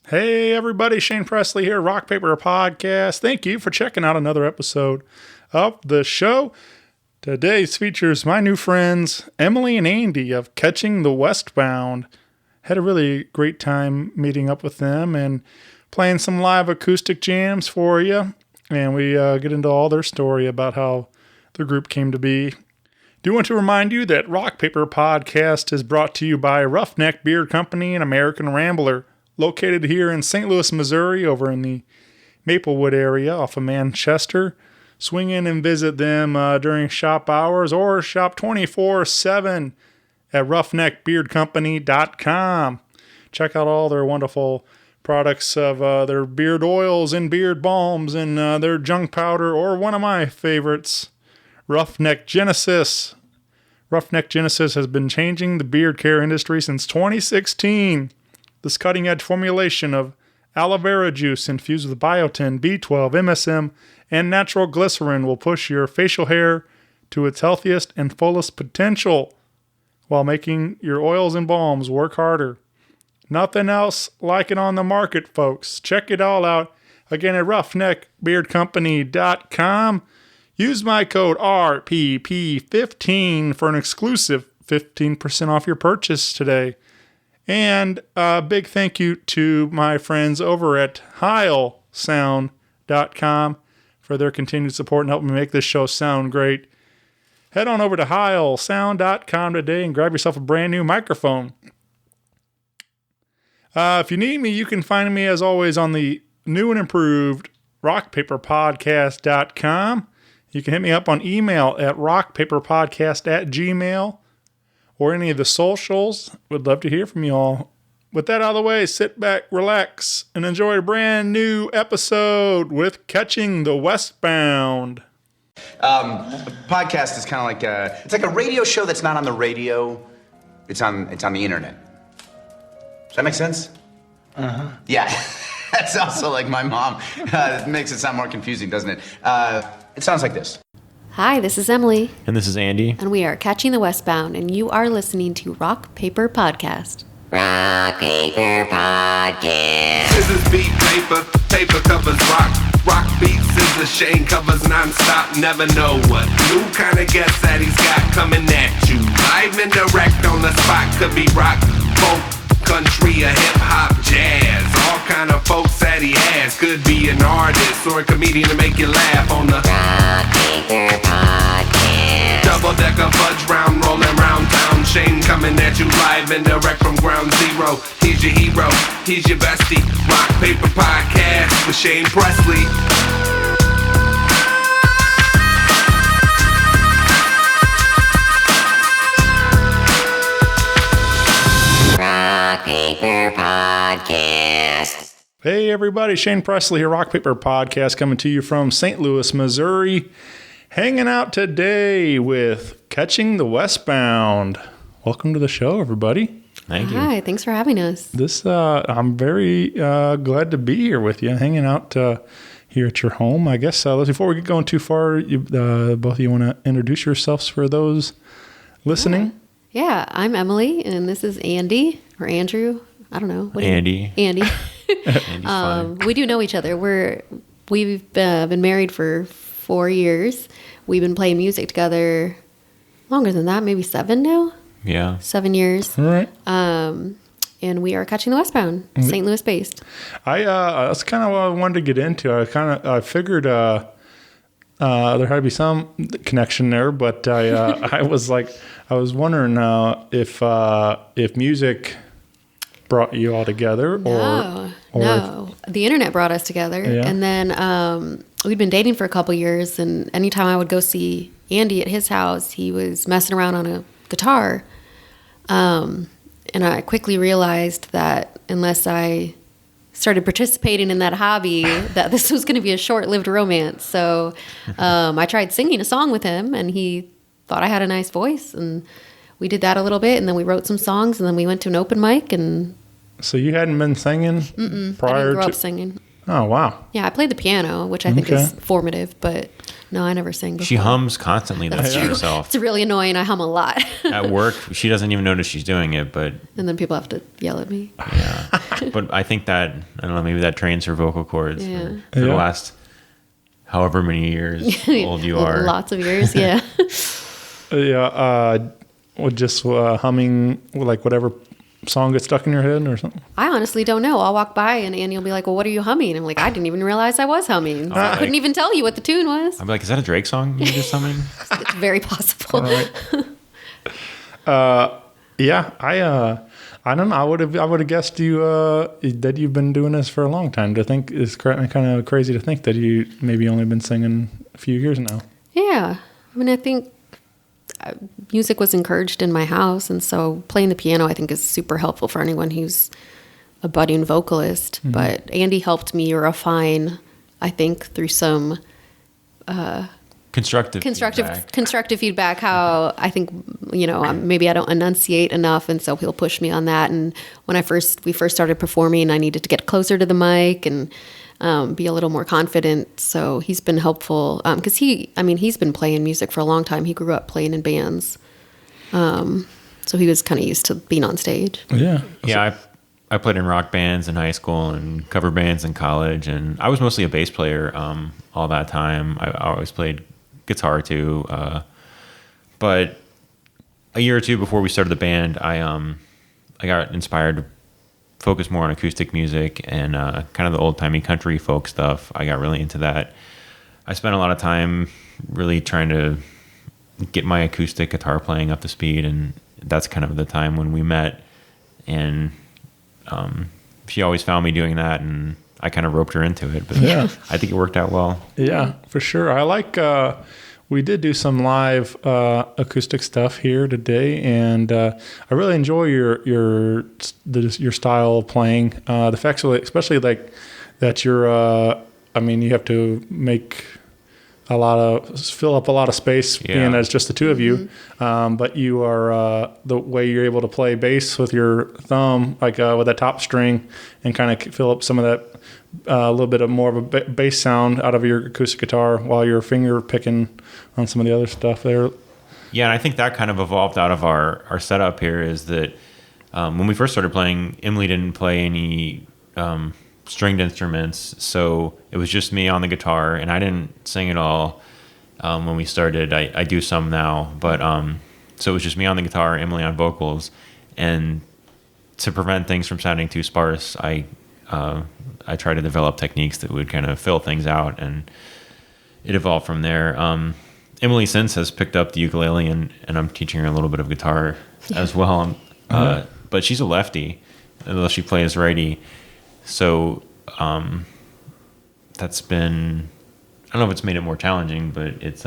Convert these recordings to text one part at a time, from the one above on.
Hey everybody, Shane Presley here, Rock Paper Podcast. Thank you for checking out another episode of the show. Today's features my new friends, Emily and Andy of Catching The Westbound. Had a really great time meeting up with them and playing some live acoustic jams for you. And we get into all their story about how the group came to be. Do want to remind you that Rock Paper Podcast is brought to you by Roughneck Beard Company and American Rambler, located here in St. Louis, Missouri, over in the Maplewood area off of Manchester. Swing in and visit them during shop hours or shop 24/7 at roughneckbeardcompany.com. Check out all their wonderful products of their beard oils and beard balms and their junk powder, or one of my favorites, Roughneck Genesis. Roughneck Genesis has been changing the beard care industry since 2016. This cutting-edge formulation of aloe vera juice infused with biotin, B12, MSM, and natural glycerin will push your facial hair to its healthiest and fullest potential while making your oils and balms work harder. Nothing else like it on the market, folks. Check it all out again at roughneckbeardcompany.com. Use my code RPP15 for an exclusive 15% off your purchase today. And a big thank you to my friends over at HeilSound.com for their continued support and helping me make this show sound great. Head on over to HeilSound.com today and grab yourself a brand new microphone. If you need me, you can find me as always on the new and improved rockpaperpodcast.com. You can hit me up on email at rockpaperpodcast@gmail.com. or any of the socials. Would love to hear from you all. With that out of the way, sit back, relax, and enjoy a brand new episode with Catching the Westbound. Podcast is kind of like it's like a radio show that's not on the radio. It's on the internet. Does that make sense? Uh-huh. Yeah. That's also like my mom. It makes it sound more confusing, doesn't it? It sounds like this. Hi, this is Emily. And this is Andy. And we are Catching the Westbound, and you are listening to Rock Paper Podcast. Rock Paper Podcast. Scissors beat paper, paper covers rock. Rock beats scissors, Shane covers non-stop. Never know what new kind of guest that he's got coming at you. Live and direct on the spot, could be rock, folk, country, or hip-hop, jazz. All kind of folks that he has. Could be an artist or a comedian to make you laugh on the Rock Paper Podcast. double-decker fudge round, rolling round town. Shane coming at you live and direct from ground zero. He's your hero, he's your bestie. Rock Paper Podcast with Shane Presley. Rock Paper Podcast. Hey everybody, Shane Presley here, Rock Paper Podcast, coming to you from St. Louis, Missouri. Hanging out today with Catching the Westbound. Welcome to the show, everybody. Thank you. Hi, thanks for having us. I'm very glad to be here with you, hanging out here at your home. I guess before we get going too far, both of you want to introduce yourselves for those listening? Yeah, I'm Emily, and this is Andy, or Andrew. I don't know. Andy. Andy. Andy's fine. We do know each other. We've been married for 4 years. We've been playing music together longer than that, maybe 7 now. Yeah. 7 years. All right. And we are Catching the Westbound, St. Louis based. That's kind of what I wanted to get into. I figured there had to be some connection there, but I was wondering if music brought you all together, No. The internet brought us together, Yeah. and then we'd been dating for a couple years. And anytime I would go see Andy at his house, he was messing around on a guitar, and I quickly realized that unless I started participating in that hobby, that this was going to be a short-lived romance. So I tried singing a song with him, and he thought I had a nice voice, and we did that a little bit, and then we wrote some songs, and then we went to an open mic. And so you hadn't been singing prior I didn't grow to up singing. Oh wow. Yeah, I played the piano, which I think is formative, but No, I never sang before. She hums constantly though to herself. It's really annoying. I hum a lot. At work, she doesn't even notice she's doing it, but And then people have to yell at me. yeah. But I think that, I don't know, maybe that trains her vocal cords Yeah. for the last however many years old you are. Lots of years, yeah. With just humming, like whatever song gets stuck in your head or something. I honestly don't know. I'll walk by and Annie will be like, well, what are you humming? I'm like, I didn't even realize I was humming. So I couldn't even tell you what the tune was. I'm like, is that a Drake song you're just humming? It's very possible. Yeah, I don't know. I would have guessed you that you've been doing this for a long time. To think is kind of crazy to think that you maybe only been singing a few years now. Yeah. I mean, I think music was encouraged in my house. And so playing the piano, I think, is super helpful for anyone who's a budding vocalist. Mm-hmm. But Andy helped me refine, I think, through some Constructive feedback, how I think, maybe I don't enunciate enough. And so he'll push me on that. And when we first started performing, I needed to get closer to the mic and be a little more confident. So he's been helpful because he's been playing music for a long time. He grew up playing in bands. So he was kind of used to being on stage. Yeah. Yeah, I played in rock bands in high school and cover bands in college. And I was mostly a bass player all that time. I always played guitar too. But a year or two before we started the band, I got inspired to focus more on acoustic music and kind of the old-timey country folk stuff. I got really into that. I spent a lot of time really trying to get my acoustic guitar playing up to speed, and that's kind of the time when we met. And she always found me doing that, and I kind of roped her into it. But Yeah. I think it worked out well. Yeah, for sure. I like. We did do some live acoustic stuff here today, and I really enjoy your style of playing. The fact, especially like that you're. You have to fill up a lot of space, being as just the two of you. But you are the way you're able to play bass with your thumb, like with that top string, and kind of fill up some of that. A little bit of more of a bass sound out of your acoustic guitar while you're finger picking on some of the other stuff there. Yeah, and I think that kind of evolved out of our setup here is that when we first started playing, Emily didn't play any stringed instruments, so it was just me on the guitar, and I didn't sing at all when we started. I do some now, but so it was just me on the guitar, Emily on vocals, and to prevent things from sounding too sparse, I try to develop techniques that would kind of fill things out, and it evolved from there. Emily since has picked up the ukulele, and I'm teaching her a little bit of guitar as well. But she's a lefty, although she plays righty. So that's been, I don't know if it's made it more challenging, but it's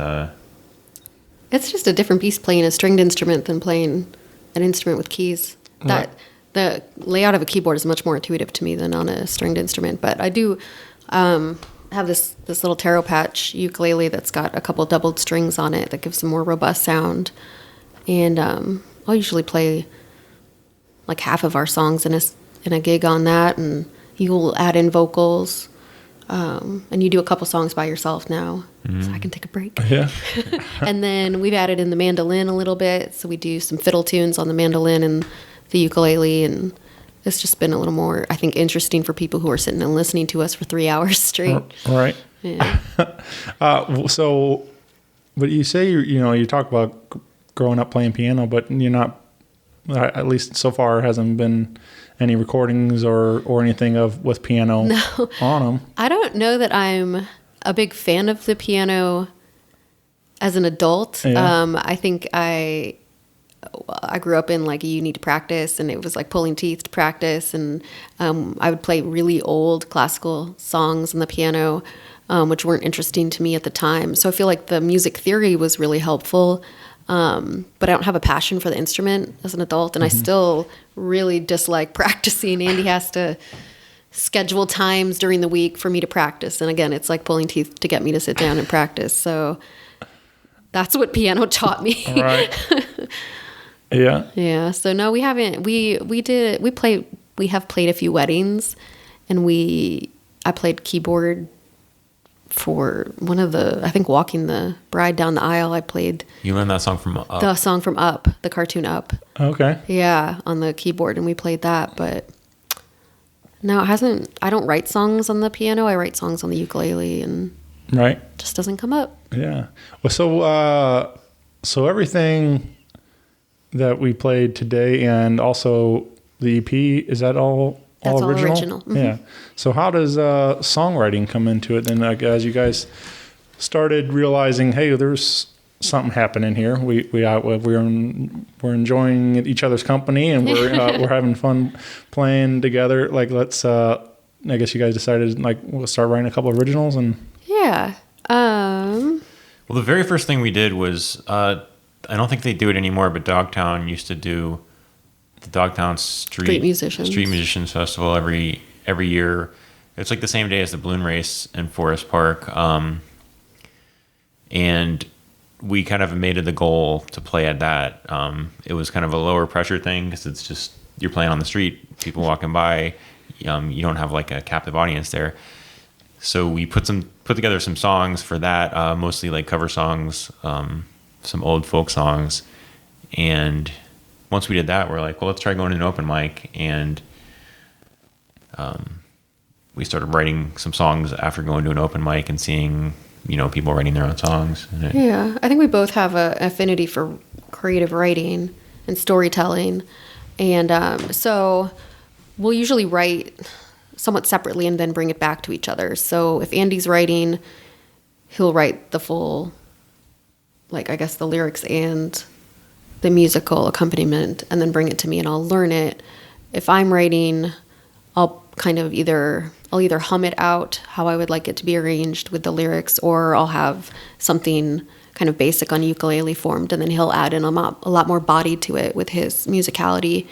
It's just a different beast playing a stringed instrument than playing an instrument with keys. The layout of a keyboard is much more intuitive to me than on a stringed instrument. But I do have this little taro patch ukulele that's got a couple doubled strings on it that gives a more robust sound. And I'll usually play like half of our songs in a gig on that, and you'll add in vocals. And you do a couple songs by yourself now, so I can take a break. Yeah. And then we've added in the mandolin a little bit, so we do some fiddle tunes on the mandolin and the ukulele, and it's just been a little more, I think, interesting for people who are sitting and listening to us for 3 hours straight. Right. Yeah. But you say you talk about growing up playing piano, but you're not. At least so far, hasn't been any recordings or anything with piano on them. I don't know that I'm a big fan of the piano as an adult. Yeah. I think I grew up in like you need to practice, and it was like pulling teeth to practice. And I would play really old classical songs on the piano, which weren't interesting to me at the time. So I feel like the music theory was really helpful. But I don't have a passion for the instrument as an adult, and I still really dislike practicing. Andy has to schedule times during the week for me to practice. And again, it's like pulling teeth to get me to sit down and practice. So that's what piano taught me. Right. Yeah. Yeah. So no, we haven't. We have played a few weddings, and I played keyboard for one of the, I think, Walking the Bride Down the Aisle, I played You learned that song from Up. the song from Up, the cartoon Up. Okay. Yeah, on the keyboard, and we played that. But no, it hasn't. I don't write songs on the piano. I write songs on the ukulele, and Right. it just doesn't come up. Yeah. Well, so everything that we played today, and also the EP, is that all That's all original? original. Mhm. Yeah. So how does songwriting come into it? And as you guys started realizing, hey, there's something happening here. We're enjoying each other's company, and we're having fun playing together. Like, let's. I guess you guys decided, like, we'll start writing a couple of originals. And Yeah. Well, the very first thing we did was, I don't think they do it anymore, but Dogtown used to do the Dogtown Street Musicians Festival every year. It's like the same day as the balloon race in Forest Park. And we kind of made it the goal to play at that. It was kind of a lower pressure thing because it's just, you're playing on the street, people walking by. You don't have like a captive audience there. So we put together some songs for that, mostly like cover songs, some old folk songs. And once we did that, we're like, well, let's try going to an open mic. And we started writing some songs after going to an open mic and seeing, people writing their own songs. And Yeah, I think we both have an affinity for creative writing and storytelling. And so we'll usually write somewhat separately and then bring it back to each other. So if Andy's writing, he'll write the full, like, I guess the lyrics and the musical accompaniment and then bring it to me and I'll learn it. If I'm writing, I'll either hum it out how I would like it to be arranged with the lyrics, or I'll have something kind of basic on ukulele formed, and then he'll add in a lot more body to it with his musicality.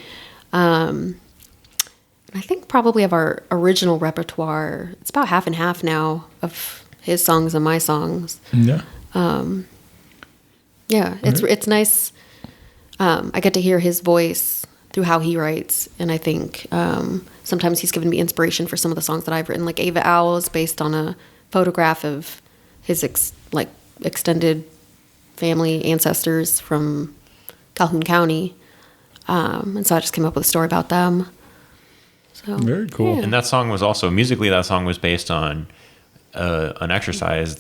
I think probably of our original repertoire, it's about half and half now of his songs and my songs. yeah. Yeah, it's nice. I get to hear his voice through how he writes, and I think sometimes he's given me inspiration for some of the songs that I've written. Like Ava Owl is based on a photograph of his extended family ancestors from Calhoun County, and so I just came up with a story about them. So, Very cool. yeah. And that song was also, musically, that song was based on an exercise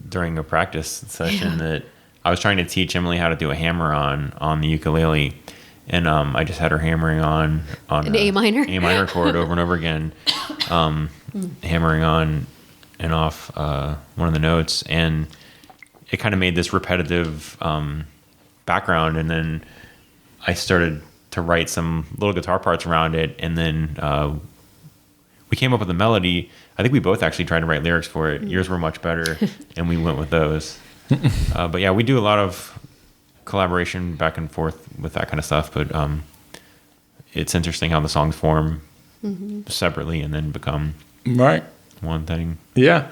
during a practice session that I was trying to teach Emily how to do a hammer on the ukulele. And I just had her hammering on An A minor? A minor chord over and over again, hammering on and off one of the notes. And it kind of made this repetitive background. And then I started to write some little guitar parts around it, and then we came up with a melody. I think we both actually tried to write lyrics for it. Yours were much better, and we went with those. But yeah, we do a lot of collaboration back and forth with that kind of stuff. But it's interesting how the songs form separately and then become Right. one thing. Yeah.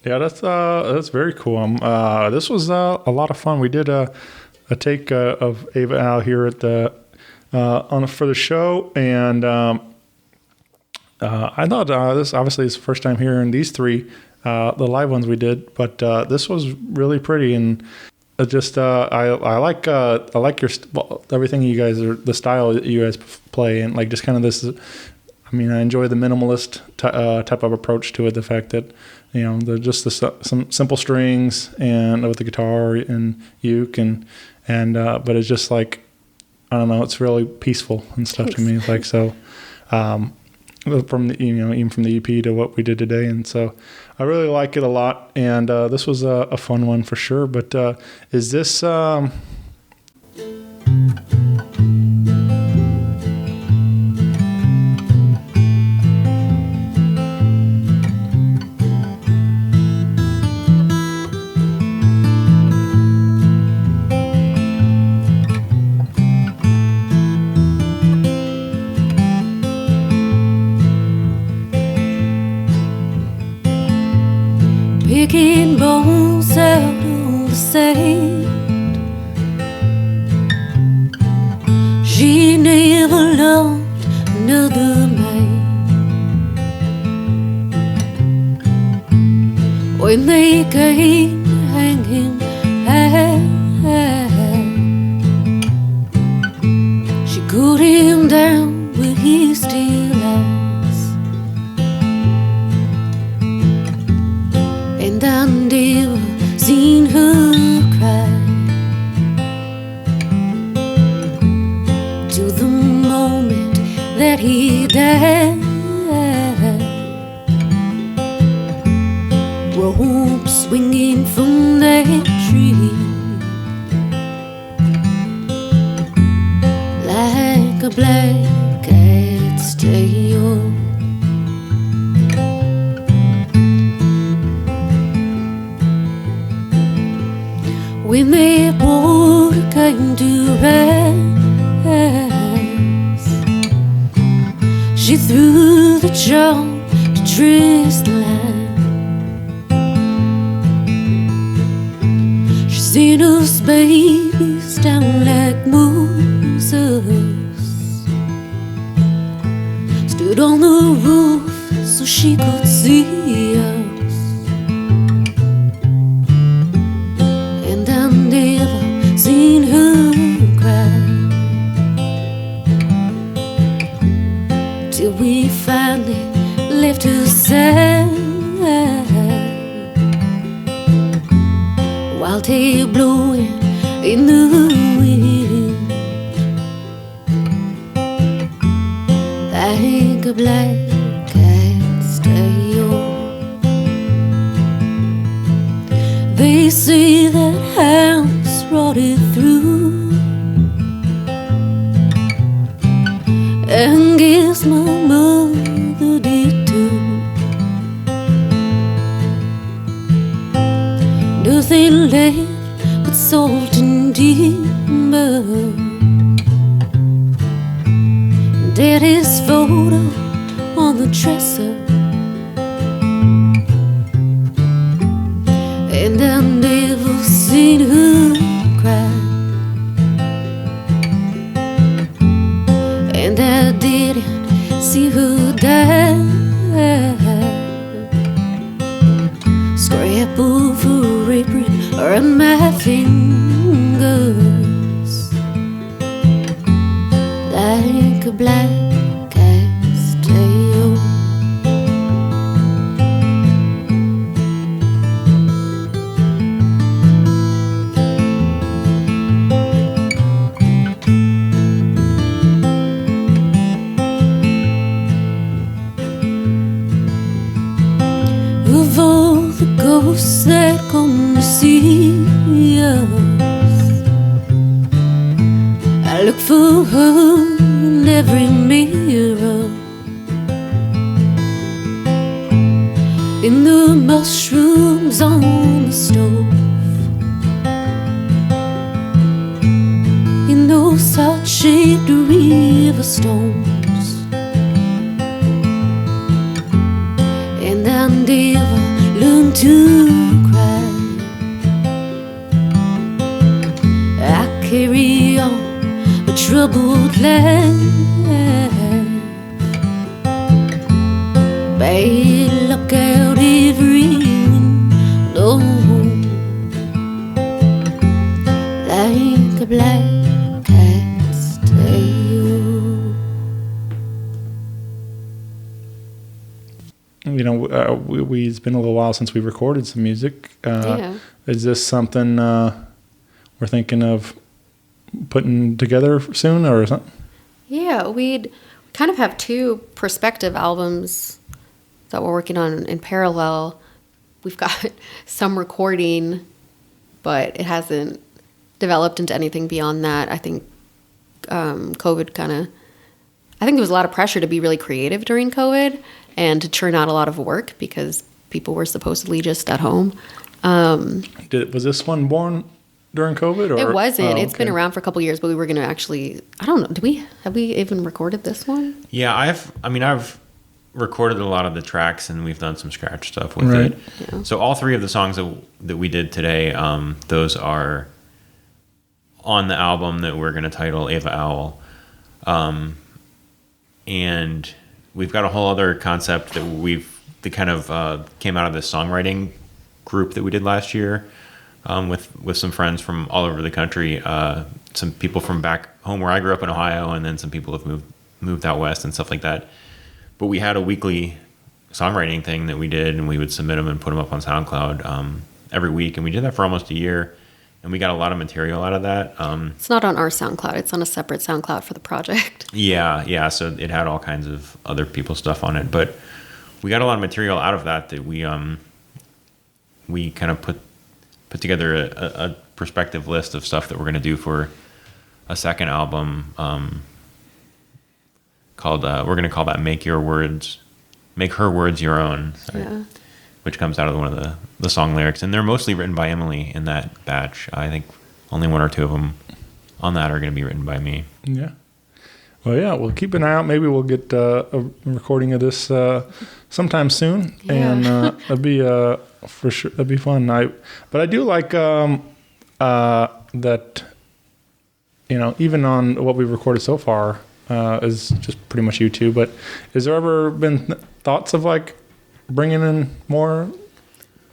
Yeah, that's very cool. This was a lot of fun. We did a take of Ava Al here at the for the show, and I thought this obviously is the first time hearing these three, the live ones we did, but this was really pretty, and just I like your everything you guys are, the style that you guys play, and like just kind of this. I mean, I enjoy the minimalist type of approach to it. The fact that they're just some simple strings and with the guitar and uke and but it's just like, I don't know, it's really peaceful and stuff to me. It's like, so from the, even from the EP to what we did today, and so I really like it a lot. And this was a fun one for sure. But is this? Picking bones out on the sand. She never loved another man. when they came to hang him high. She cooled him down with his steel eyes, and I never seen her cry till the moment that he died. Rope swinging from that tree like a black cat's tail. When that water came to rise, she threw the charm to trace the line. She seen us babies down like Moses, stood on the roof so she could see us. And I never seen her cry till we finally left her side. Wild tail blowing in the wind like a black cat's tail. They say that house rotted through, and guess my mother did too. Nothing left but salt and timber. Daddy's photo on the dresser, and I never seen her cry. And I didn't see her die. Scrap of her apron around my fingers like a black cat's tail. Of all the ghosts that come to see us, I look for her in every mirror, in the mushrooms on the stove, in those heart-shaped river stones. And I never learned to cry. I carry on a troubled life. Bad luck out every window like a black cat's tail. You know, it's been a little while since we recorded some music. Yeah. Is this something we're thinking of putting together soon or something? Yeah, we'd kind of have two perspective albums that we're working on in parallel. We've got some recording, but it hasn't developed into anything beyond that. I think COVID I think there was a lot of pressure to be really creative during COVID and to churn out a lot of work because people were supposedly just at home. Was this one born during COVID? Or? It wasn't. Oh, It's been around for a couple of years, but we were going to actually, I don't know, have we even recorded this one? Yeah, I've recorded a lot of the tracks and we've done some scratch stuff with Right. it. Yeah. So all three of the songs that we did today, those are on the album that we're going to title Ava Owl. And we've got a whole other concept that kind of came out of this songwriting group that we did last year with some friends from all over the country. Some people from back home where I grew up in Ohio, and then some people have moved out west and stuff like that. But we had a weekly songwriting thing that we did, and we would submit them and put them up on SoundCloud every week, and we did that for almost a year, and we got a lot of material out of that. It's not on our SoundCloud. It's on a separate SoundCloud for the project. Yeah. So it had all kinds of other people's stuff on it, but we got a lot of material out of that we kind of put together a perspective list of stuff that we're going to do for a second album called we're going to call that Make Her Words Your Own. Sorry. Yeah. Which comes out of one of the song lyrics, and they're mostly written by Emily in that batch. I think only one or two of them on that are going to be written by me. Yeah. Well, yeah, we'll keep an eye out. Maybe we'll get a recording of this sometime soon, Yeah. and that'd be for sure. That'd be fun. But I do like that. Even on what we've recorded so far is just pretty much you two. But has there ever been thoughts of like bringing in more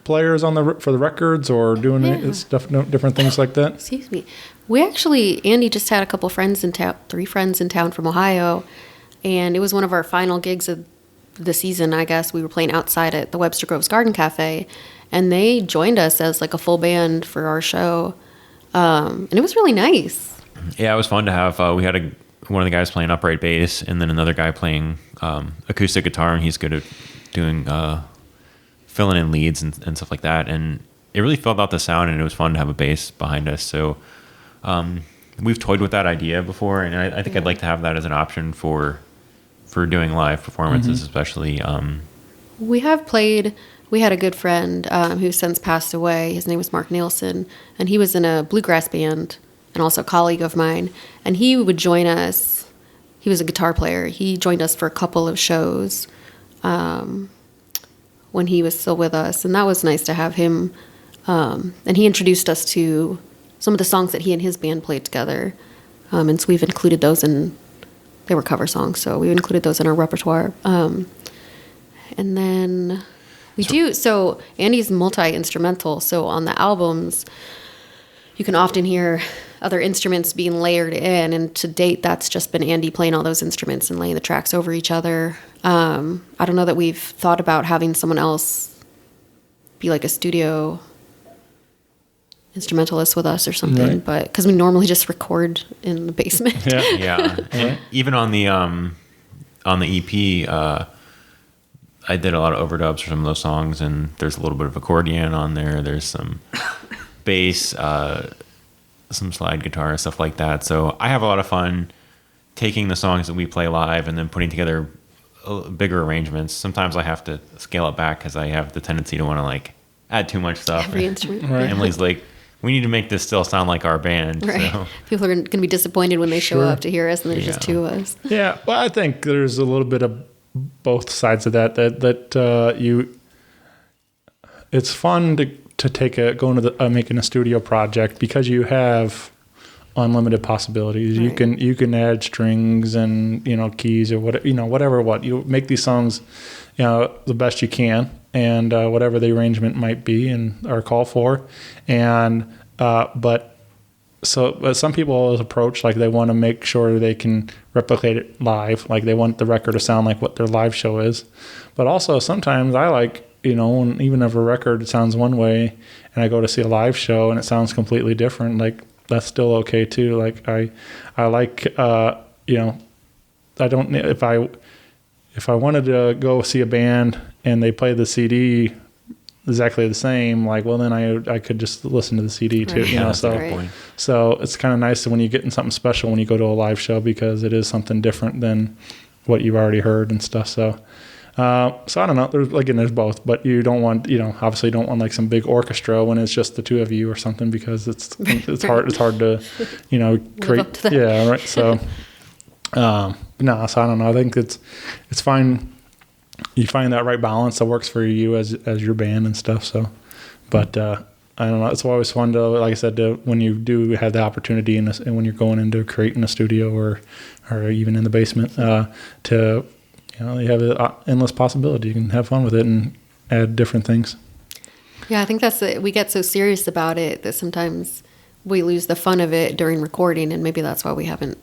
players for the records, or doing stuff, different things like that? Excuse me. Andy just had a couple friends in town, 3 friends in town from Ohio, and it was one of our final gigs of the season, I guess. We were playing outside at the Webster Groves Garden Cafe, and they joined us as like a full band for our show, and it was really nice. Yeah, it was fun to have. We had one of the guys playing upright bass, and then another guy playing acoustic guitar, and he's good at doing filling in leads and stuff like that. And it really filled out the sound, and it was fun to have a bass behind us. So we've toyed with that idea before, and I think I'd like to have that as an option for doing live performances, especially. We had a good friend who's since passed away. His name was Mark Nielsen, and he was in a bluegrass band and also a colleague of mine. And he would join us. He was a guitar player. He joined us for a couple of shows when he was still with us, and that was nice to have him. And he introduced us to some of the songs that he and his band played together. And so we've included those they were cover songs, so we included those in our repertoire. And then so Andy's multi-instrumental, so on the albums, you can often hear other instruments being layered in, and to date, that's just been Andy playing all those instruments and laying the tracks over each other. I don't know that we've thought about having someone else be like a studio instrumentalist with us or something, Right. but because we normally just record in the basement. Yeah. And even on the EP, I did a lot of overdubs for some of those songs, and there's a little bit of accordion on there. There's some bass, some slide guitar, stuff like that. So I have a lot of fun taking the songs that we play live and then putting together bigger arrangements. Sometimes I have to scale it back because I have the tendency to want to like add too much stuff. Every instrument. Right. Emily's like, we need to make this still sound like our band. Right. So. People are going to be disappointed when they show Sure. up to hear us and there's just 2 of us. Yeah, well, I think there's a little bit of both sides of that. It's fun to go into making a studio project because you have unlimited possibilities. Right. You can add strings and keys or whatever you make these songs the best you can, and whatever the arrangement might be and are called for, and but some people always approach like they want to make sure they can replicate it live, like they want the record to sound like what their live show is. But also sometimes I like when, even if a record sounds one way and I go to see a live show and it sounds completely different, like that's still okay too. Like I like I don't, if I wanted to go see a band and they play the CD exactly the same, like, well, then I could just listen to the CD too, Right. Yeah, that's a Right. good point. So it's kind of nice when you get in something special when you go to a live show, because it is something different than what you've already heard and stuff. So I don't know. There's both, but you don't want, obviously you don't want like some big orchestra when it's just the 2 of you or something, because it's hard to, create. up to that. Yeah. Right. So, no, so I don't know. I think it's fine. You find that right balance that works for you as your band and stuff. So, but I don't know. It's always fun to, like I said, when you do have the opportunity and when you're going into creating a studio or even in the basement, to you have an endless possibility. You can have fun with it and add different things. Yeah, I think that's it. We get so serious about it that sometimes we lose the fun of it during recording, and maybe that's why we haven't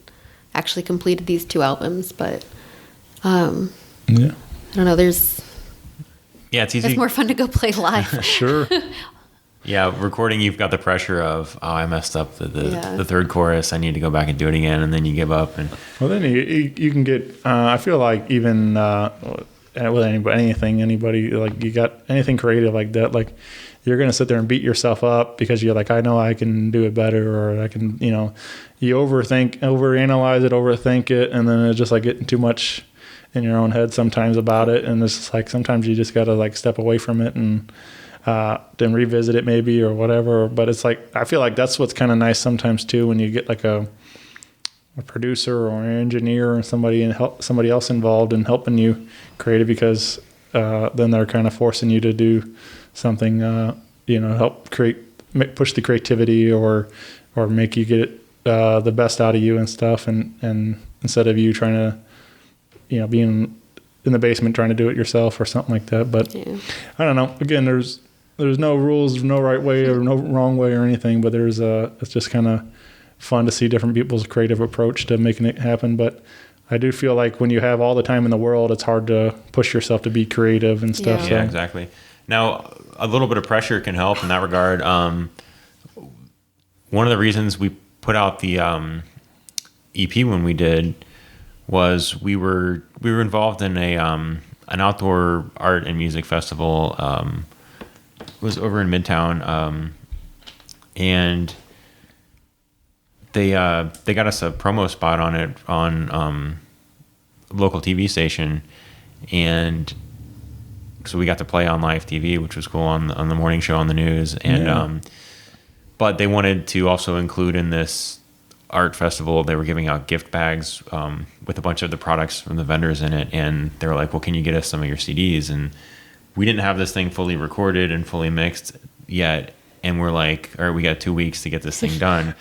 actually completed these 2 albums. But Yeah. I don't know. It's easy. more fun to go play live. Sure. Yeah, recording, you've got the pressure of, oh, I messed up Yeah. the third chorus. I need to go back and do it again, and then you give up. And Well, then you can get. I feel like even with anybody, like you got anything creative like that, like you're gonna sit there and beat yourself up because you're like, I know I can do it better, or I can, you overanalyze it, overthink it, and then it's just like getting too much in your own head sometimes about it, and it's just like sometimes you just gotta like step away from it and then revisit it maybe or whatever. But it's like I feel like that's what's kind of nice sometimes too when you get like a producer or an engineer or somebody else involved in helping you create it, because then they're kind of forcing you to do something, help push the creativity or make you get the best out of you and stuff, and instead of you trying to being in the basement trying to do it yourself or something like that. But Yeah. I don't know, again, there's no rules, no right way or no wrong way or anything, but it's just kind of fun to see different people's creative approach to making it happen. But I do feel like when you have all the time in the world, it's hard to push yourself to be creative and stuff. Yeah. So. yeah, exactly. Now, a little bit of pressure can help in that regard. One of the reasons we put out the EP when we did was we were involved in an outdoor art and music festival. It was over in Midtown, and they got us a promo spot on it on a local TV station, and so we got to play on live TV, which was cool on the morning show on the news. And but they wanted to also include in this art festival, they were giving out gift bags with a bunch of the products from the vendors in it, and they were like, well, can you get us some of your CDs? And we didn't have this thing fully recorded and fully mixed yet, and we're like, all right, we got 2 weeks to get this thing done.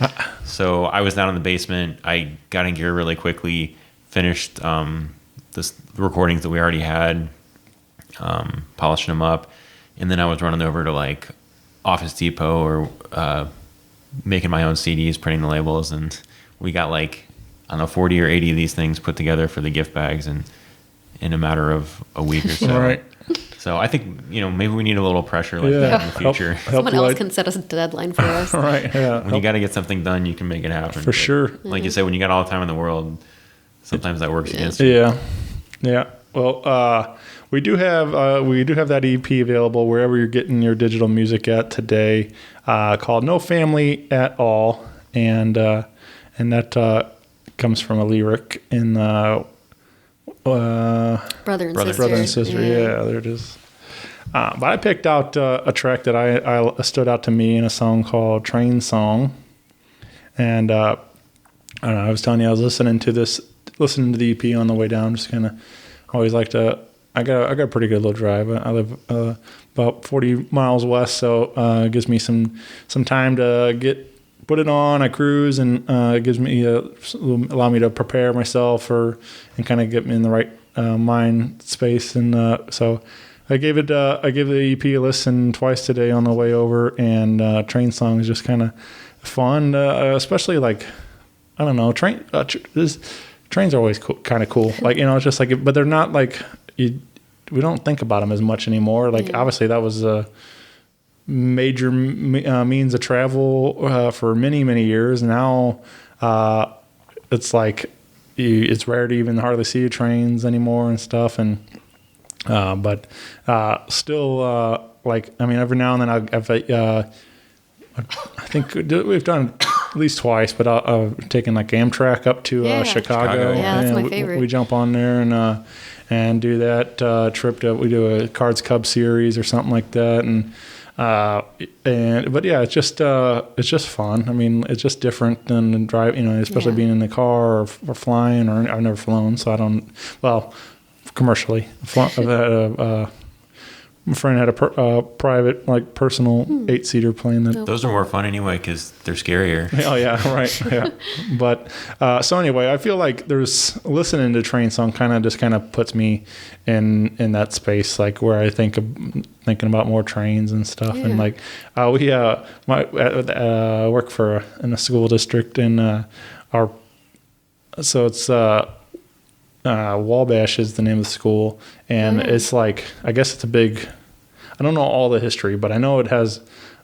So I was down in the basement, I got in gear really quickly, finished the recordings that we already had, polishing them up, and then I was running over to like Office Depot or making my own CDs, printing the labels, and we got like, I don't know, 40 or 80 of these things put together for the gift bags and in a matter of a week or so. Right. So I think, maybe we need a little pressure like that in the future. Someone else can set us a deadline for us. Right. Yeah. When you got to get something done, you can make it happen. For sure. Like you said, when you got all the time in the world, sometimes that works against you. Yeah. Yeah. Well, we do have that EP available wherever you're getting your digital music at today, called No Family at All, and that comes from a lyric in Brother and sister. Brother and Sister. Yeah, there it is. But I picked out a track that I stood out to me in a song called Train Song, and I don't know, I was telling you I was listening to the EP on the way down. Just kind of always like to. I got a pretty good little drive. I live about 40 miles west, so it gives me some time to put it on. I cruise, and it gives me allow me to prepare myself and kind of get me in the right mind space. And so I gave the EP a listen twice today on the way over, and Train Song is just kind of fun, especially like, I don't know, trains are always kind of cool. Like, it's just like, but they're not like, we don't think about them as much anymore. Like, obviously that was a major means of travel for many, many years. Now it's like it's rare to even hardly see trains anymore and stuff. And but still, like, I mean, every now and then I think we've done at least twice, but I've taken like Amtrak up to Chicago. Yeah, that's and my favorite. We jump on there and do that trip. We do a Cards Cub series or something like that, but yeah, it's just fun. I mean, it's just different than drive, especially being in the car or flying. Or I've never flown, so I don't. Well, commercially, I've had My friend had a private, like, personal 8-seater plane that. Those are more fun anyway because they're scarier. Oh yeah, right. Yeah, but so anyway, I feel like there's listening to Train Song kind of puts me in that space, like where I thinking about more trains and stuff, and like we work in a school district in so it's Wabash is the name of the school, and it's like, I guess it's a big. I don't know all the history, but I know it has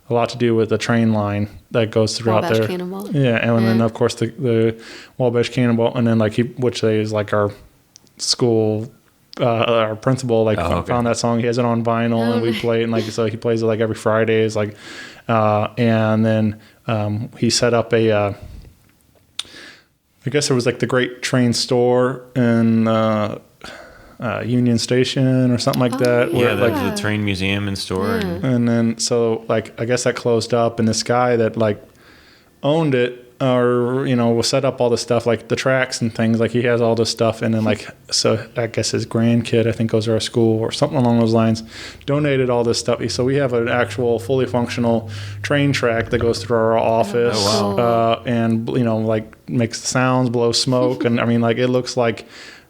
a lot to do with the train line that goes throughout Wabash there. Cannonball. Yeah, and then of course the Wabash Cannonball, and then like which is like our school, our principal found that song. He has it on vinyl, and we play it, and like so he plays it like every Friday. It's like, and then he set up a. I guess it was like the Great Train Store in Union Station or something like that. Yeah, where, the train museum and store. And then, so, like, I guess that closed up, and this guy that, like, owned it or, set up all this stuff, like the tracks and things, like, he has all this stuff, and then, like, so I guess his grandkid, I think, goes to our school or something along those lines, donated all this stuff. So we have an actual fully functional train track that goes through our office. Oh, wow. And, like, makes the sounds, blows smoke, and, I mean, like, it looks like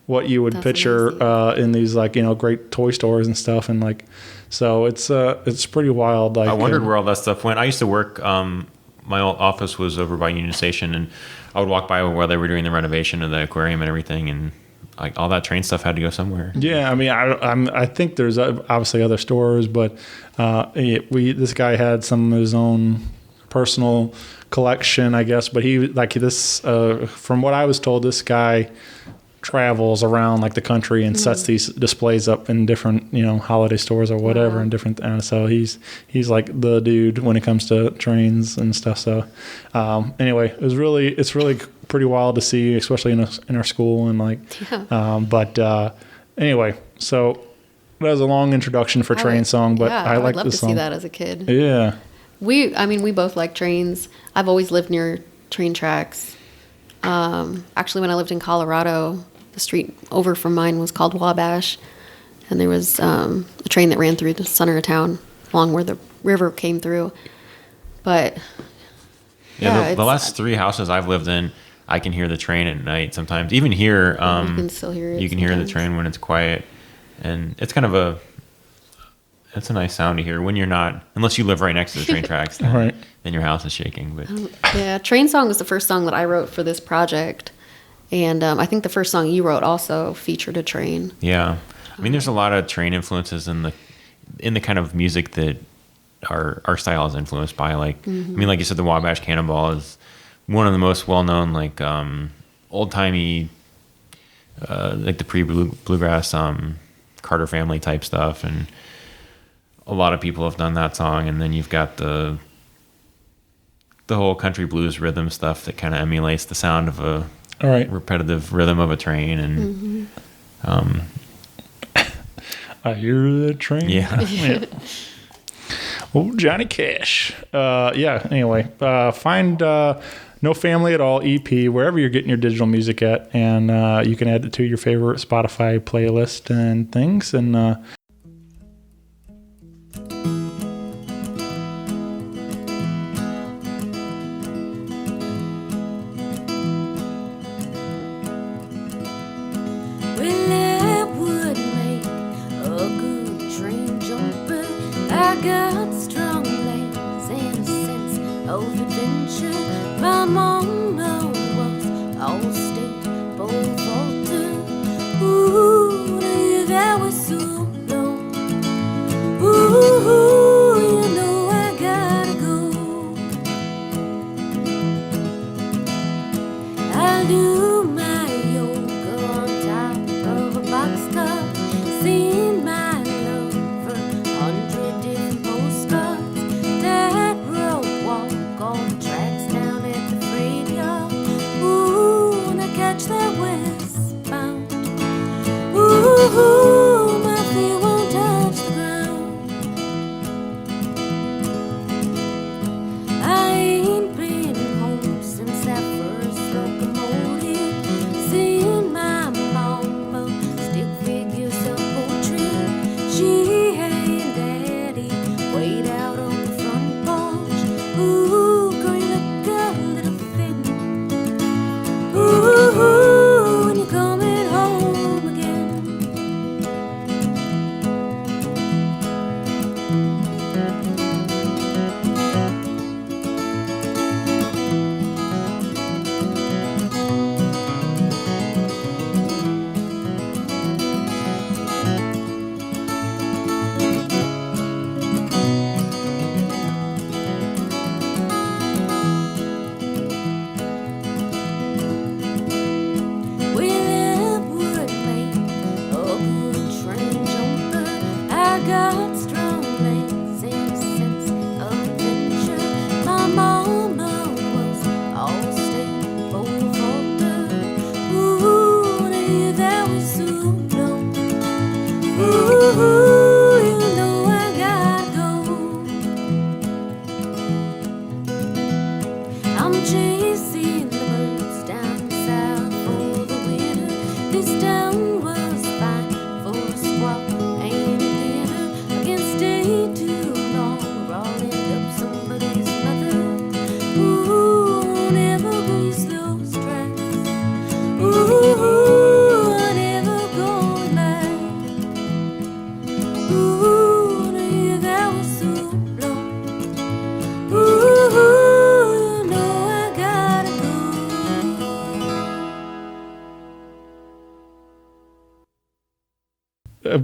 what you would picture in these, like, great toy stores and stuff, and like, so it's pretty wild. Like, I wondered where all that stuff went. I used to work. My old office was over by Union Station, and I would walk by while they were doing the renovation of the aquarium and everything, and like all that train stuff had to go somewhere. Yeah, I mean, I think there's obviously other stores, but this guy had some of his own personal collection, I guess. But he like this, from what I was told, this guy travels around like the country and sets these displays up in different holiday stores or whatever, and different so he's like the dude when it comes to trains and stuff. So anyway, it's really pretty wild to see, especially in our school, and like but anyway, so that was a long introduction for Train Song, but I like love this to song. see that as a kid. Yeah, we both like trains. I've always lived near train tracks. Actually, when I lived in Colorado, the street over from mine was called Wabash, and there was a train that ran through the center of town along where the river came through. But the last 3 houses I've lived in, I can hear the train at night sometimes. Even here, you can still hear it. You can hear the train when it's quiet, and it's kind of it's a nice sound to hear when you're not, unless you live right next to the train tracks, then your house is shaking. But Train Song was the first song that I wrote for this project. And I think the first song you wrote also featured a train. Yeah, I mean, there's a lot of train influences in the kind of music that our style is influenced by. Like, I mean, like you said, the Wabash Cannonball is one of the most well-known, like old-timey, like the pre-bluegrass Carter Family type stuff, and a lot of people have done that song. And then you've got the whole country blues rhythm stuff that kind of emulates the sound of a repetitive rhythm of a train, and I hear the train. Yeah. Well, Johnny Cash. Anyway, find No Family at All EP wherever you're getting your digital music at, and you can add it to your favorite Spotify playlist and things. And I got strong legs and a sense of adventure. My mama was all state both altar. Ooh, that was so long. Ooh, you know I gotta go. I'll do my yoga on top of a box top, seeing my love for 100 different postcards. That road walk on tracks down at the freight yard.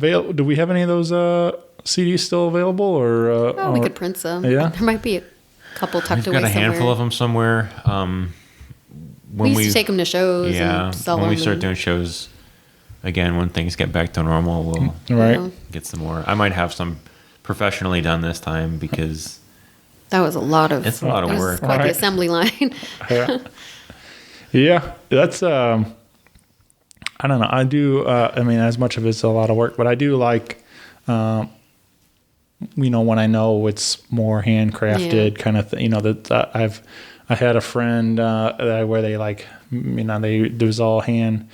available? Do we have any of those CDs still available? Or we could print some. Yeah. There might be a couple tucked We've away got a handful somewhere. of them somewhere. We used to take them to shows yeah, and sell when we them start and- doing shows again, when things get back to normal, we'll right. Yeah. get some more. I might have some professionally done this time because That was a lot of. it's a lot it of was work. quite the Right. assembly line. Yeah, that's I don't know. I do. I mean, as much of it's a lot of work, but I do like, when I know it's more handcrafted kind of thing. You know that I had a friend where they like, it was all hand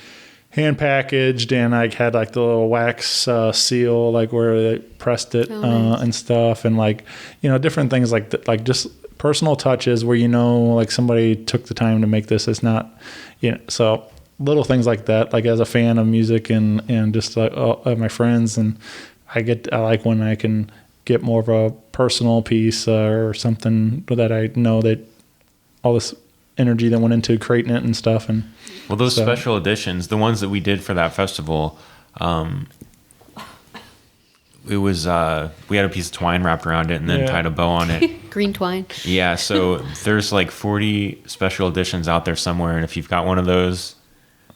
packaged, and I had like the little wax seal, like where they pressed it nice. and stuff, and like different things like that, like just personal touches where like somebody took the time to make this. It's not, so little things like that. Like as a fan of music and just like my friends, and I like when I can get more of a personal piece or something that I know that all this energy that went into creating it and stuff. And Well, those so- special editions, the ones that we did for that festival, it was we had a piece of twine wrapped around it and then Yeah. tied a bow on it. Green twine. Yeah, so there's like 40 special editions out there somewhere, and if you've got one of those,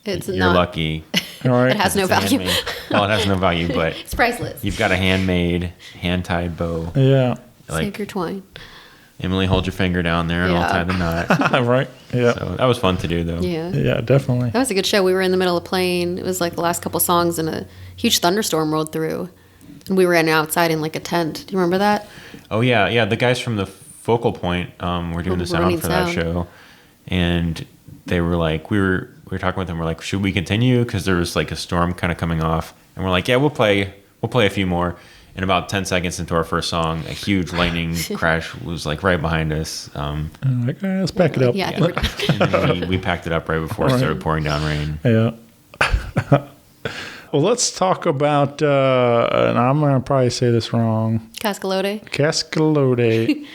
It's you're not. lucky. all right. It has no It's a value. handmade- Well, it has no value, but It's priceless. you've got a handmade, hand-tied bow. Yeah. Save Like your twine. Emily, hold your finger down there and I'll Yeah. tie the knot. Right. Yeah. So that was fun to do, though. Yeah. Yeah, definitely. That was a good show. We were in the middle of playing. It was like the last couple songs, and a huge thunderstorm rolled through. And we were outside in like a tent. Do you remember that? Oh yeah. The guys from the Focal Point were doing the Running sound for that sound. show, and they were like, we were talking with them. We're like, should we continue? Because there was like a storm kind of coming off, and we're like, yeah, we'll play a few more. And about 10 seconds into our first song, a huge lightning crash was like right behind us. I'm like, all right, let's back it up. Yeah, I think we're done. And then we packed it up right before it started pouring down rain. Yeah. Well, let's talk about, and I'm going to probably say this wrong, Cascalode. Cascalode.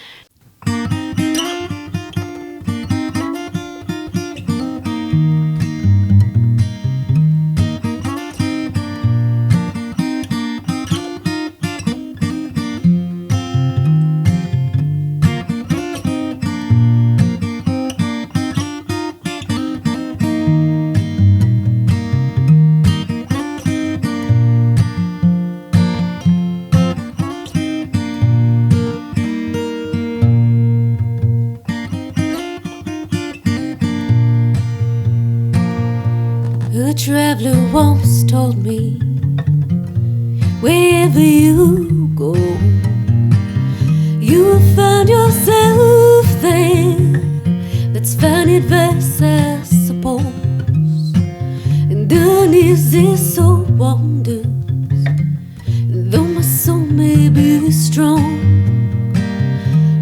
A traveler once told me, wherever you go, you will find yourself there. That's fine advice, I suppose. And uneasy soul wanders, and though my soul may be strong,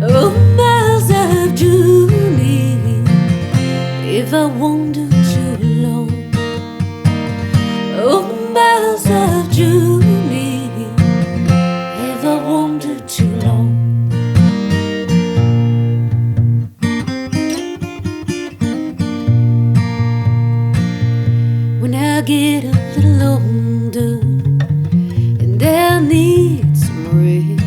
oh, miles I've journeyed if I wander too long. Oh, miles I've journeyed if I wander too long. When I get a little older and I need some rest,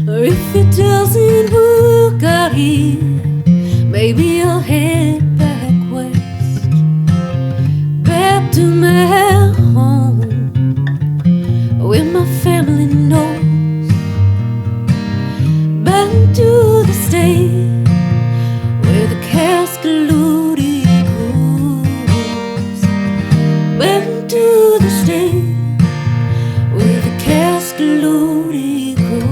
or if it doesn't work out here, maybe I'll head back west, back to my home, where my family knows, back to the state where the Cascalode grows, back to the state where the Cascalode grows.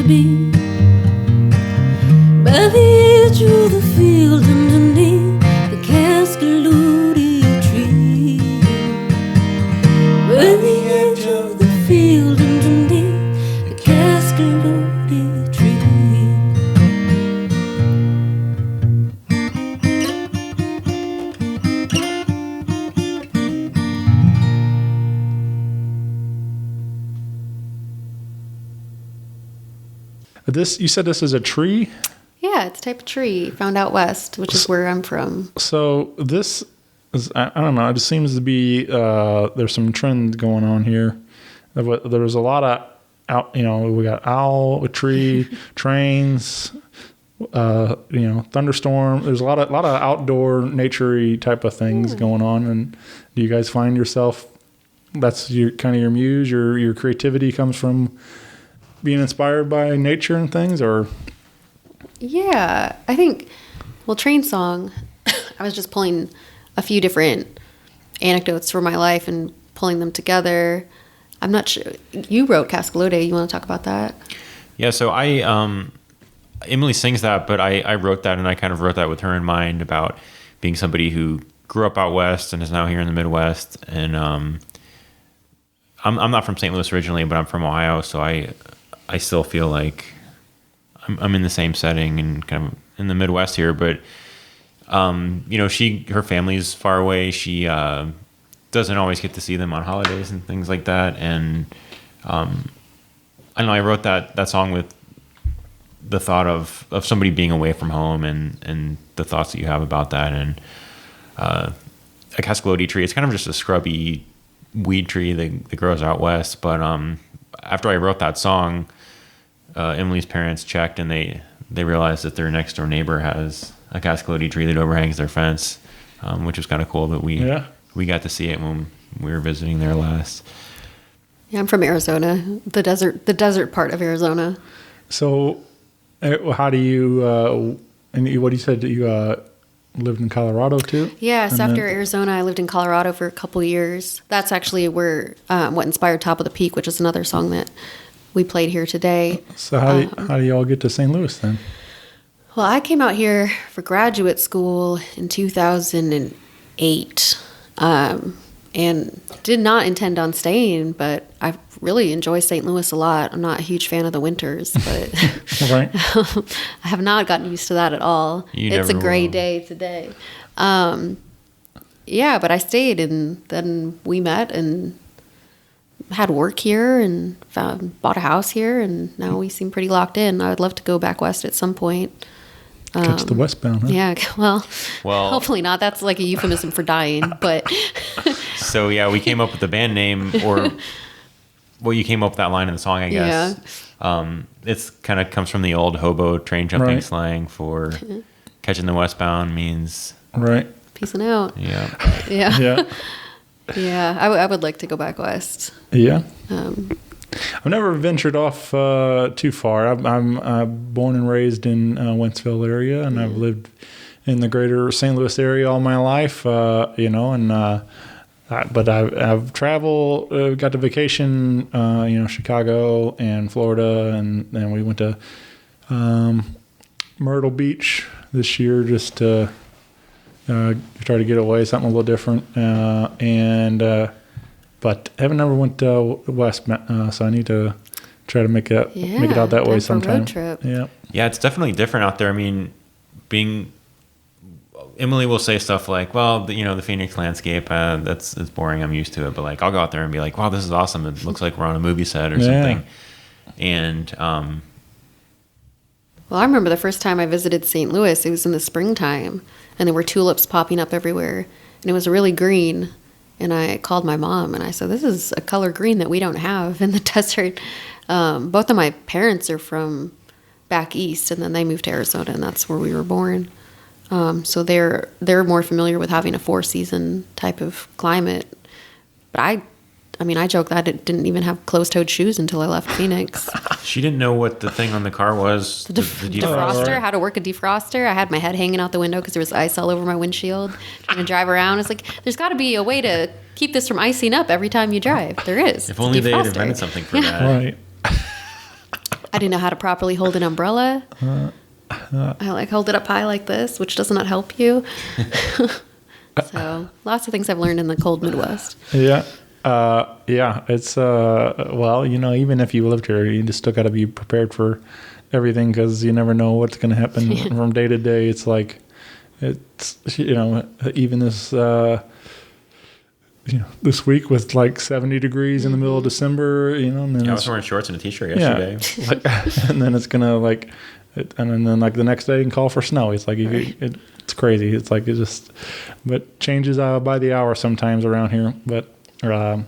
to be by the edge of the field underneath the Cascalootie tree. By the edge of the field underneath the Cascalootie tree. This, you said this is a tree? Yeah, it's a type of tree found out west, which is where I'm from. So this is, I don't know, it just seems to be, there's some trend going on here. There's a lot of out, we got owl, a tree, trains, thunderstorm. There's a lot of outdoor nature-y type of things going on. And do you guys find yourself, that's your kind of your muse, your creativity comes from being inspired by nature and things, or? Yeah, I think, Train Song, I was just pulling a few different anecdotes from my life and pulling them together. I'm not sure. You wrote Cascalootie. You want to talk about that? Yeah, so Emily sings that, but I wrote that, and I kind of wrote that with her in mind about being somebody who grew up out west and is now here in the Midwest. And I'm not from St. Louis originally, but I'm from Ohio, so I still feel like I'm in the same setting and kind of in the Midwest here. But her family's far away. She doesn't always get to see them on holidays and things like that. And I know I wrote that song with the thought of somebody being away from home and the thoughts that you have about that. And a Cascalootie tree, it's kind of just a scrubby weed tree that grows out west. But after I wrote that song, Emily's parents checked, and they realized that their next door neighbor has a Cascalootie tree that overhangs their fence, which was kind of cool that we got to see it when we were visiting there last. Yeah, I'm from Arizona, the desert part of Arizona. So, how do you? And what you said that you lived in Colorado too? Yeah, so and after Arizona, I lived in Colorado for a couple of years. That's actually where what inspired "Top of the Peak," which is another song that we played here today. So how do you all get to St. Louis then? Well, I came out here for graduate school in 2008, and did not intend on staying, but I really enjoy St. Louis a lot. I'm not a huge fan of the winters, but Right. I have not gotten used to that at all. It's a gray day today. Yeah, but I stayed, and then we met and had work here and bought a house here, and now we seem pretty locked in. I would love to go back west at some point. Catch the Westbound, huh? Yeah, well, hopefully not. That's like a euphemism for dying, but. So yeah, we came up with the band name, you came up with that line in the song, I guess. Yeah. It's kind of comes from the old hobo train jumping slang for catching the westbound means peacing out. Yeah. Yeah. Yeah. Yeah, I would like to go back west. Yeah. I've never ventured off too far. I'm born and raised in Wentzville area, and I've lived in the greater St. Louis area all my life. But I've traveled, got to vacation, Chicago and Florida, and then we went to Myrtle Beach this year just to try to get away, something a little different. But I haven't never went west, so I need to try to make it out that way sometime. Road trip. Yeah. Yeah, it's definitely different out there. I mean, Emily will say stuff like, well, the Phoenix landscape, it's boring. I'm used to it. But like, I'll go out there and be like, wow, this is awesome. It looks like we're on a movie set or something. And, well, I remember the first time I visited St. Louis, it was in the springtime, and there were tulips popping up everywhere, and it was really green. And I called my mom and I said, this is a color green that we don't have in the desert. Both of my parents are from back east, and then they moved to Arizona, and that's where we were born. So they're more familiar with having a 4-season type of climate. But I joke that I didn't even have closed-toed shoes until I left Phoenix. She didn't know what the thing on the car was. The defroster, how to work a defroster. I had my head hanging out the window because there was ice all over my windshield. Trying to drive around, it's like, there's got to be a way to keep this from icing up every time you drive. There is. If only they had invented something for that. Right. I didn't know how to properly hold an umbrella. I like hold it up high like this, which does not help you. So lots of things I've learned in the cold Midwest. Yeah. Yeah. It's, well, you know, even if you lived here, you just still got to be prepared for everything because you never know what's going to happen from day to day. It's like, it's, you know, even this, you know, this week with like 70 degrees in the middle of December, you know, and then I was wearing shorts and a t-shirt yesterday. like, and then it's gonna like, and then like the next day you can call for snow. It's like it's crazy. It's like it just, but changes by the hour sometimes around here. But I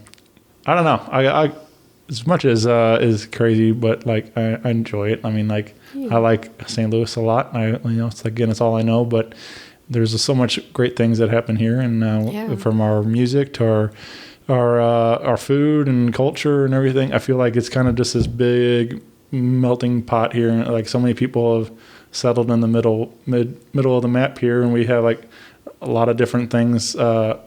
don't know. I as much as is crazy, but like I enjoy it. I mean, like I like St. Louis a lot. You know, it's like, again, it's all I know, but there's so much great things that happen here, and from our music to our food and culture and everything. I feel like it's kind of just this big melting pot here, and like so many people have settled in the middle of the map here, and we have like a lot of different things, you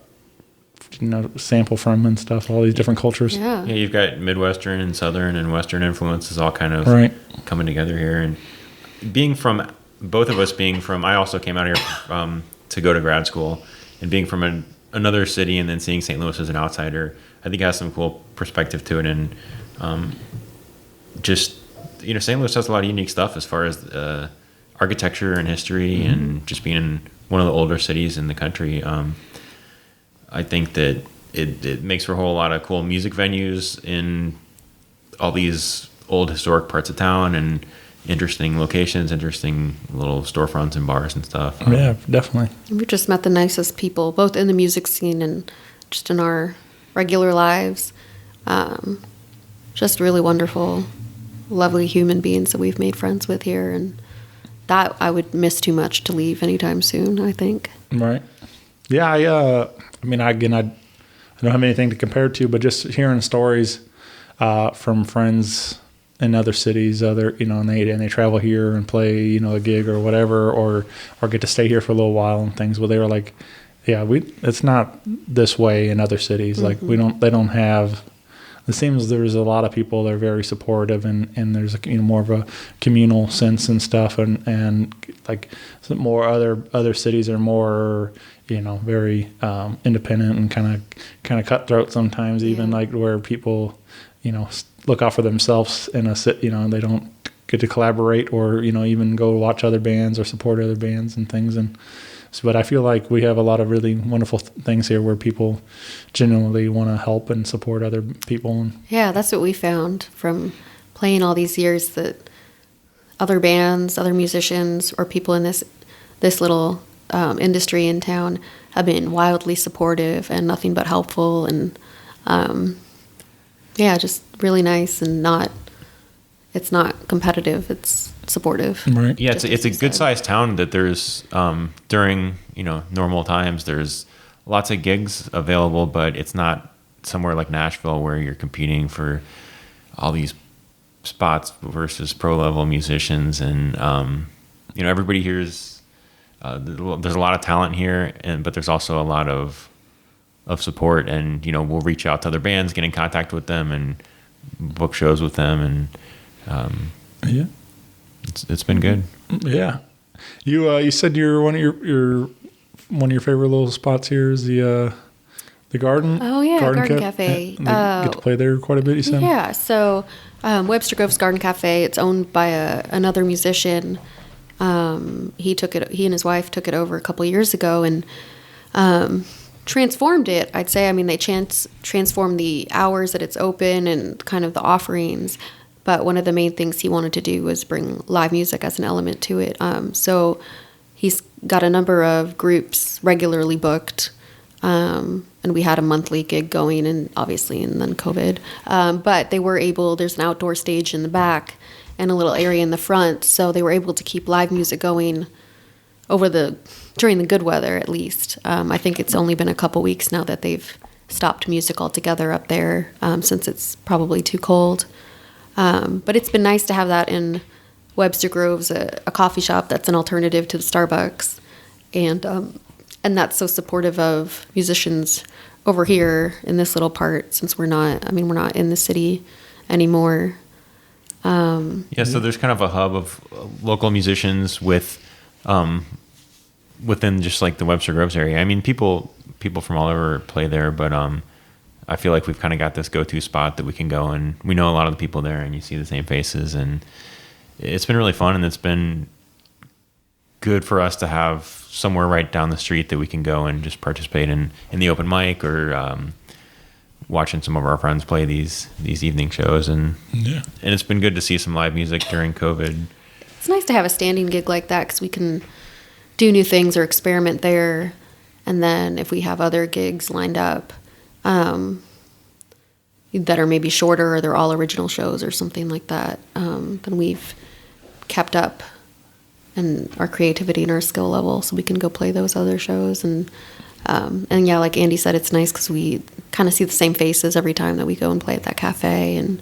know, sample from and stuff. All these different cultures. Yeah. Yeah, you've got Midwestern and Southern and Western influences all kind of coming together here, and both of us being from, I also came out here to go to grad school, and being from another city and then seeing St. Louis as an outsider, I think has some cool perspective to it. And just, you know, St. Louis has a lot of unique stuff as far as architecture and history, and just being one of the older cities in the country. I think that it makes for a whole lot of cool music venues in all these old historic parts of town, and interesting locations, interesting little storefronts and bars and stuff. Yeah, definitely. We've just met the nicest people, both in the music scene and just in our regular lives. Just really wonderful, lovely human beings that we've made friends with here, and that I would miss too much to leave anytime soon, I think. Right. Yeah, I mean, I don't have anything to compare it to, but just hearing stories from friends in other cities, you know, and they travel here and play, you know, a gig or whatever, or get to stay here for a little while and things. Well, they were like, yeah, it's not this way in other cities. Like they don't have. It seems there's a lot of people that are very supportive, and there's, you know, more of a communal sense and stuff, and like some more other cities are more, you know, very independent and kind of cutthroat sometimes, even like where people, you know, look out for themselves in a sit, you know, they don't get to collaborate or, you know, even go watch other bands or support other bands and things. And so, but I feel like we have a lot of really wonderful things here where people genuinely want to help and support other people. And Yeah, that's what we found from playing all these years, that other bands, other musicians, or people in this little industry in town have been wildly supportive and nothing but helpful, and just really nice, and it's not competitive, it's supportive. right. Yeah, it's a good sized town that there's during, you know, normal times there's lots of gigs available, but it's not somewhere like Nashville where you're competing for all these spots versus pro level musicians, and you know, everybody here's there's a lot of talent here, but there's also a lot of support, and, you know, we'll reach out to other bands, get in contact with them, and book shows with them, and it's been good. Yeah. You said one of your favorite little spots here is the garden. Oh yeah, Garden Cafe. You get to play there quite a bit, you said? Yeah, so Webster Grove's Garden Cafe, it's owned by another musician. He and his wife took it over a couple years ago, and transformed it, I'd say. I mean, they transformed the hours that it's open and kind of the offerings, but one of the main things he wanted to do was bring live music as an element to it. So he's got a number of groups regularly booked, and we had a monthly gig going, and then COVID. But they were able, there's an outdoor stage in the back and a little area in the front, so they were able to keep live music going during the good weather, at least. I think it's only been a couple weeks now that they've stopped music altogether up there, since it's probably too cold. But it's been nice to have that in Webster Grove's, a coffee shop that's an alternative to the Starbucks, and that's so supportive of musicians over here in this little part, since we're not in the city anymore. Yeah, so there's kind of a hub of local musicians with within just like the Webster Groves area. I mean, people from all over play there, but I feel like we've kind of got this go-to spot that we can go, and we know a lot of the people there, and you see the same faces, and it's been really fun, and it's been good for us to have somewhere right down the street that we can go and just participate in the open mic or watching some of our friends play these evening shows, and it's been good to see some live music during COVID. It's nice to have a standing gig like that because we can do new things or experiment there, and then if we have other gigs lined up that are maybe shorter or they're all original shows or something like that, then we've kept up and our creativity and our skill level so we can go play those other shows. And yeah, like Andy said, it's nice because we kind of see the same faces every time that we go and play at that cafe, and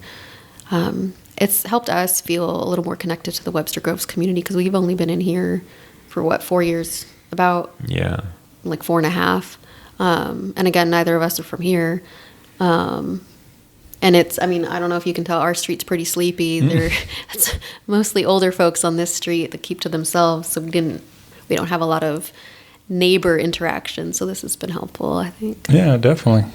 it's helped us feel a little more connected to the Webster Groves community because we've only been in here for 4 years, about like 4.5. And again, neither of us are from here. And it's, I mean, I don't know if you can tell, our street's pretty sleepy. It's mostly older folks on this street that keep to themselves. So we don't have a lot of neighbor interaction. So this has been helpful, I think. Yeah, definitely.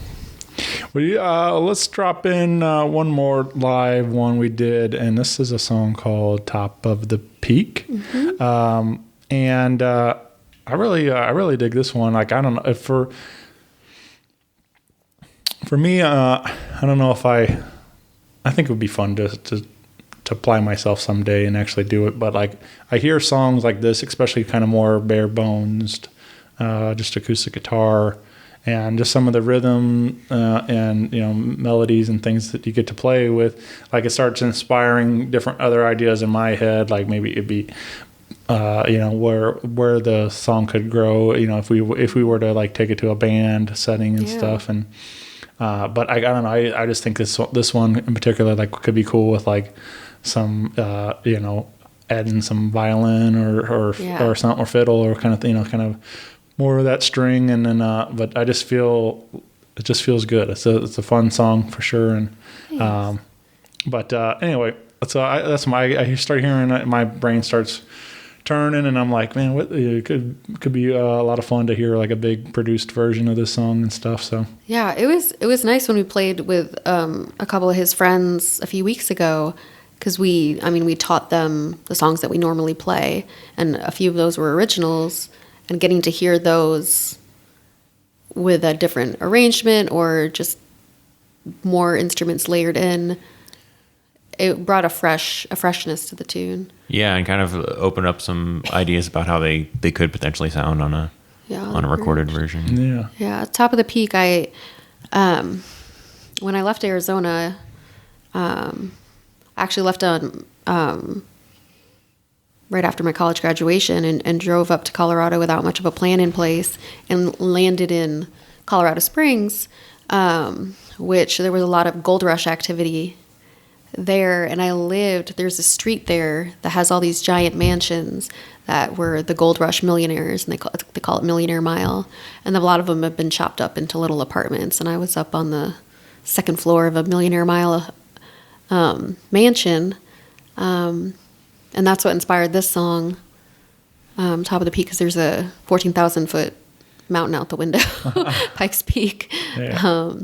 Well, let's drop in one more live one we did. And this is a song called Top of the Peak. Mm-hmm. And I really dig this one. Like, I don't know if for me, I don't know if I think it would be fun to apply myself someday and actually do it. But like, I hear songs like this, especially kind of more bare bones, just acoustic guitar and just some of the rhythm and melodies and things that you get to play with. Like, it starts inspiring different other ideas in my head. Like, maybe it'd be where the song could grow, if we were to like take it to a band setting and stuff. And but I don't know, I just think this one in particular like could be cool with like some adding some violin or something, or fiddle, or kind of more of that string. And then but I just feel it just feels good. It's a fun song for sure. And but anyway, so I start hearing it, my brain starts turning, and I'm like, man, it could be a lot of fun to hear like a big produced version of this song and stuff. So yeah, it was nice when we played with a couple of his friends a few weeks ago, because we taught them the songs that we normally play, and a few of those were originals, and getting to hear those with a different arrangement or just more instruments layered in, it brought a freshness to the tune. Yeah, and kind of open up some ideas about how they could potentially sound on a recorded version. Yeah. Top of the Peak. I when I left Arizona, I actually left on right after my college graduation and drove up to Colorado without much of a plan in place, and landed in Colorado Springs, which there was a lot of gold rush activity there, and there's a street there that has all these giant mansions that were the gold rush millionaires, and they call it Millionaire Mile, and a lot of them have been chopped up into little apartments, and I was up on the second floor of a Millionaire Mile mansion, and that's what inspired this song, Top of the Peak, because there's a 14,000 foot mountain out the window, Pikes Peak. Yeah.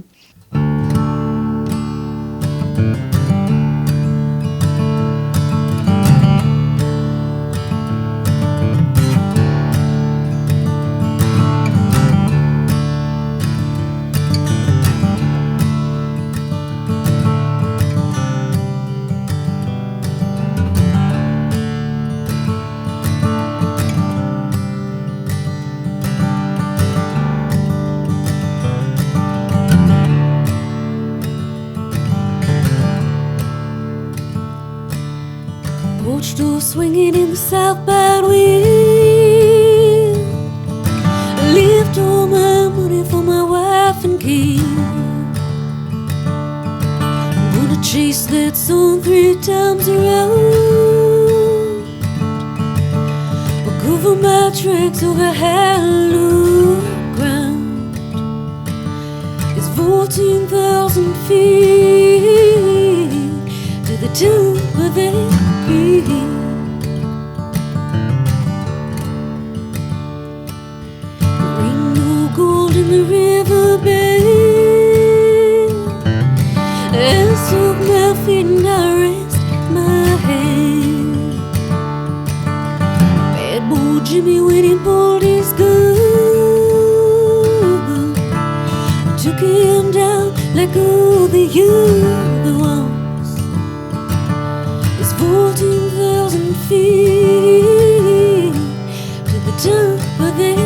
Swinging in the southbound wind, lived all my money for my wife and kid. I'm gonna chase that song 3 times around, or cover my tracks over hallowed ground. It's 14,000 feet to the tune will there be? There ain't no gold in the riverbed. And soak my feet and I rest my head. Bad boy Jimmy, when he pulled his gun, took him down like all the other ones. It's 14,000 feet to the top of that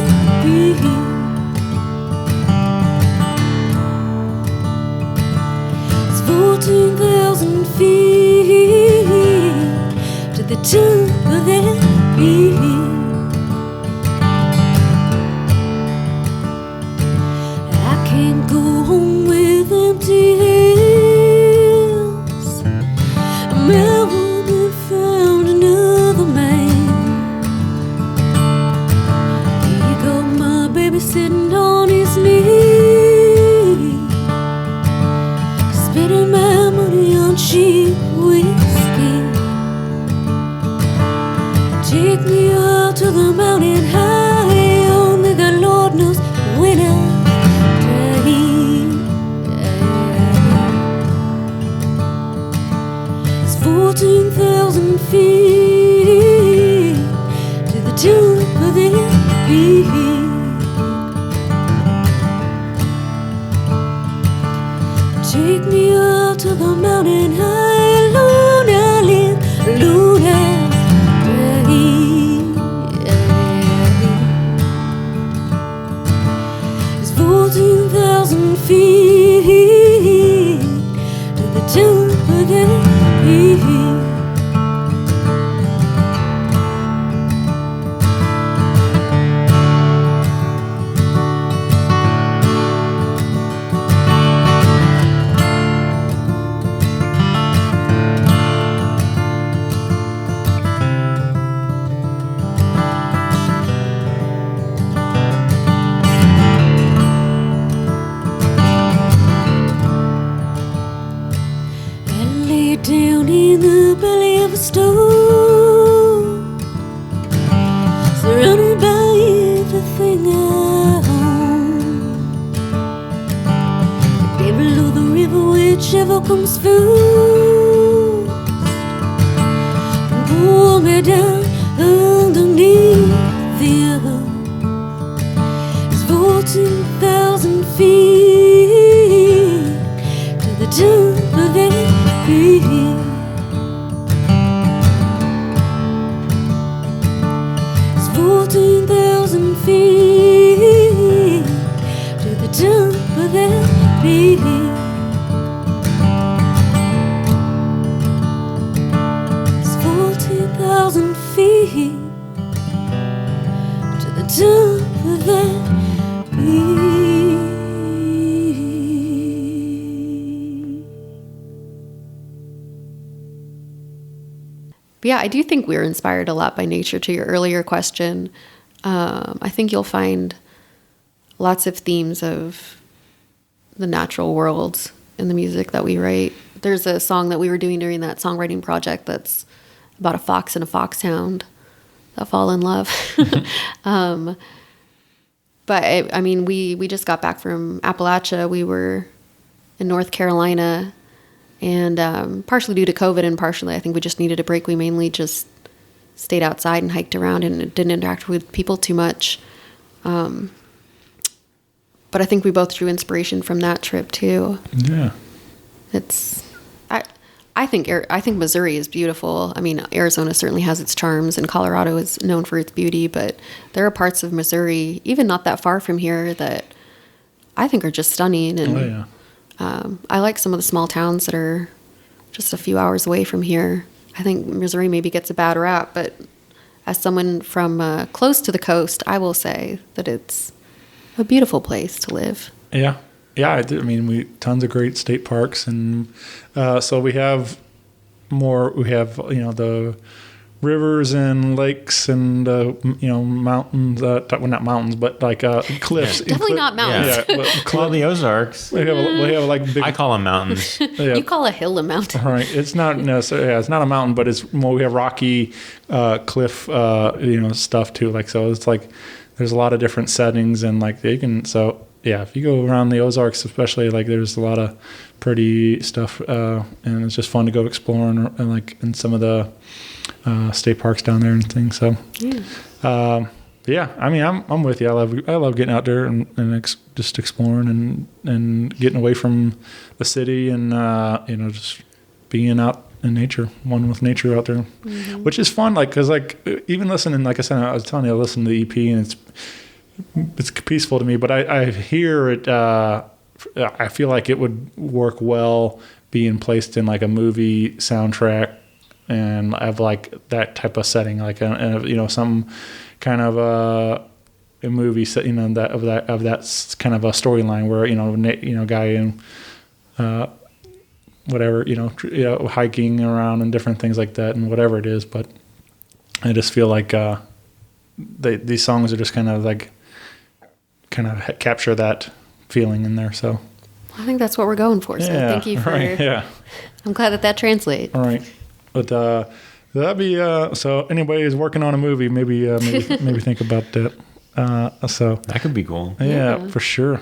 peak. It's 14,000 feet to the top of that peak. I can't go home with empty hands. My woman found another man. He got my baby sitting on his knee, spending my money on cheap whiskey. Take me out to the mountain high, only God Lord knows when I. It's 14,000 feet to the top of that peak. Take me out to the mountain high, Luna live, Luna It's 14,000 feet to the top of that peak. Down in the belly of a storm, surrounded by everything I own. There below the river, whichever comes first, can pull me down underneath the earth. It's 14,000 feet to the top of that peak. It's 14,000 feet to the top of that peak. It's 14,000 feet to the top of that peak. But yeah, I do think we're inspired a lot by nature. To your earlier question, I think you'll find lots of themes of the natural world in the music that we write. There's a song that we were doing during that songwriting project that's about a fox and a foxhound that fall in love. But I mean, we just got back from Appalachia. We were in North Carolina. And partially due to COVID and partially I think we just needed a break. We mainly just stayed outside and hiked around and didn't interact with people too much. But I think we both drew inspiration from that trip too. Yeah. I think Missouri is beautiful. I mean, Arizona certainly has its charms and Colorado is known for its beauty, but there are parts of Missouri, even not that far from here, that I think are just stunning. And I like some of the small towns that are just a few hours away from here. I think Missouri maybe gets a bad rap, but as someone from close to the coast, I will say that it's a beautiful place to live. Yeah. Yeah, I mean, tons of great state parks. And so we have, the rivers and lakes and mountains. Well, not mountains, but like cliffs. Definitely not mountains. Yeah, Well, the Ozarks. we have like big. I call them mountains. Yeah. You call a hill a mountain. Right. It's not necessarily. Yeah, it's not a mountain, but we have rocky cliff, stuff too. Like so, it's like there's a lot of different settings and like they can. So yeah, if you go around the Ozarks, especially, like there's a lot of pretty stuff, and it's just fun to go exploring and like in some of the state parks down there and things. So yeah, I mean, I'm with you. I love getting out there and just exploring and getting away from the city and just being out in nature, one with nature out there, which is fun. Like, cause like even listening, like I said, I was telling you, I listened to the EP and it's peaceful to me. But I hear it. I feel like it would work well being placed in like a movie soundtrack and have like that type of setting, like some kind of a movie set, that of that kind of a storyline where guy in whatever hiking around and different things like that and whatever it is. But I just feel like these songs are just kind of capture that feeling in there. So I think that's what we're going for. So thank you for. Right, yeah. I'm glad that translates. All right, but that'd be so. Anybody who's working on a movie, maybe think about that. So That could be cool. yeah. For sure.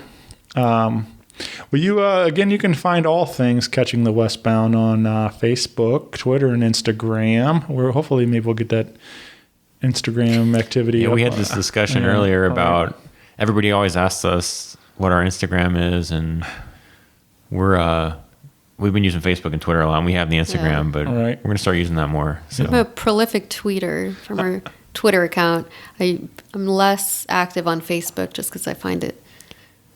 Well, you can find all things Catching the Westbound on Facebook, Twitter, and Instagram. Hopefully maybe we'll get that Instagram activity. Yeah, we up. had this discussion earlier about everybody always asks us what our Instagram is, and we've been using Facebook and Twitter a lot, and we have the Instagram, but we're going to start using that more. So. I'm a prolific tweeter from our Twitter account. I'm less active on Facebook just because I find it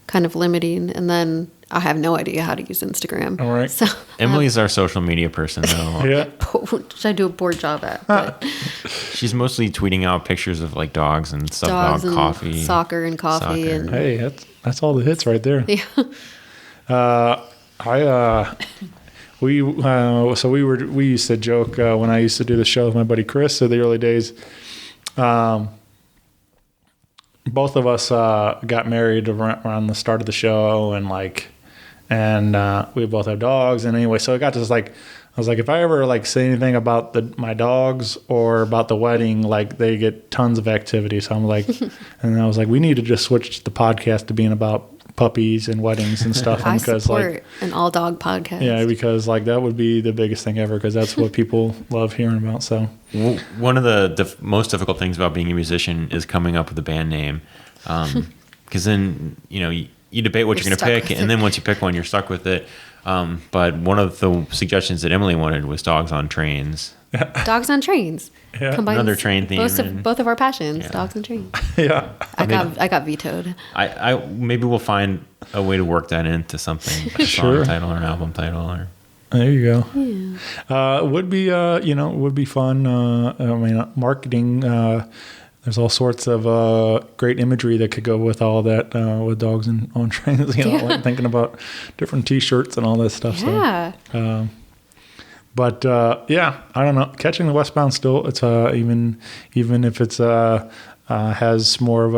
kind of limiting, and then I have no idea how to use Instagram. All right. So Emily's our social media person, though. Yeah. which I do a poor job at. But She's mostly tweeting out pictures of like dogs and stuff dogs about and coffee. soccer and coffee. Soccer. And Hey, that's all the hits right there. yeah. We used to joke when I used to do the show with my buddy Chris in the early days. Both of us got married around the start of the show, and we both have dogs. And anyway, so it got to I was like, if I ever like say anything about my dogs or about the wedding, like they get tons of activity. So I'm like, and I was like, we need to just switch the podcast to being about puppies and weddings and stuff. I because support an all dog podcast. yeah, because like that would be the biggest thing ever, because that's what people love hearing about. So One of the most difficult things about being a musician is coming up with a band name, because then you debate what you're going to pick, and then once you pick one, you're stuck with it. But one of the suggestions that Emily wanted was Dogs on Trains. Dogs on Trains. Yeah. Combines Another train theme both of our passions, Yeah. dogs and trains. yeah, I got vetoed. I maybe we'll find a way to work that into something, a Sure. song title or an album title, or there you go. Yeah. Would be fun. Marketing. There's all sorts of great imagery that could go with all that with dogs and on trains. Like thinking about different T-shirts and all that stuff. Yeah. So, but I don't know. Catching the Westbound still. It's even if it's has more of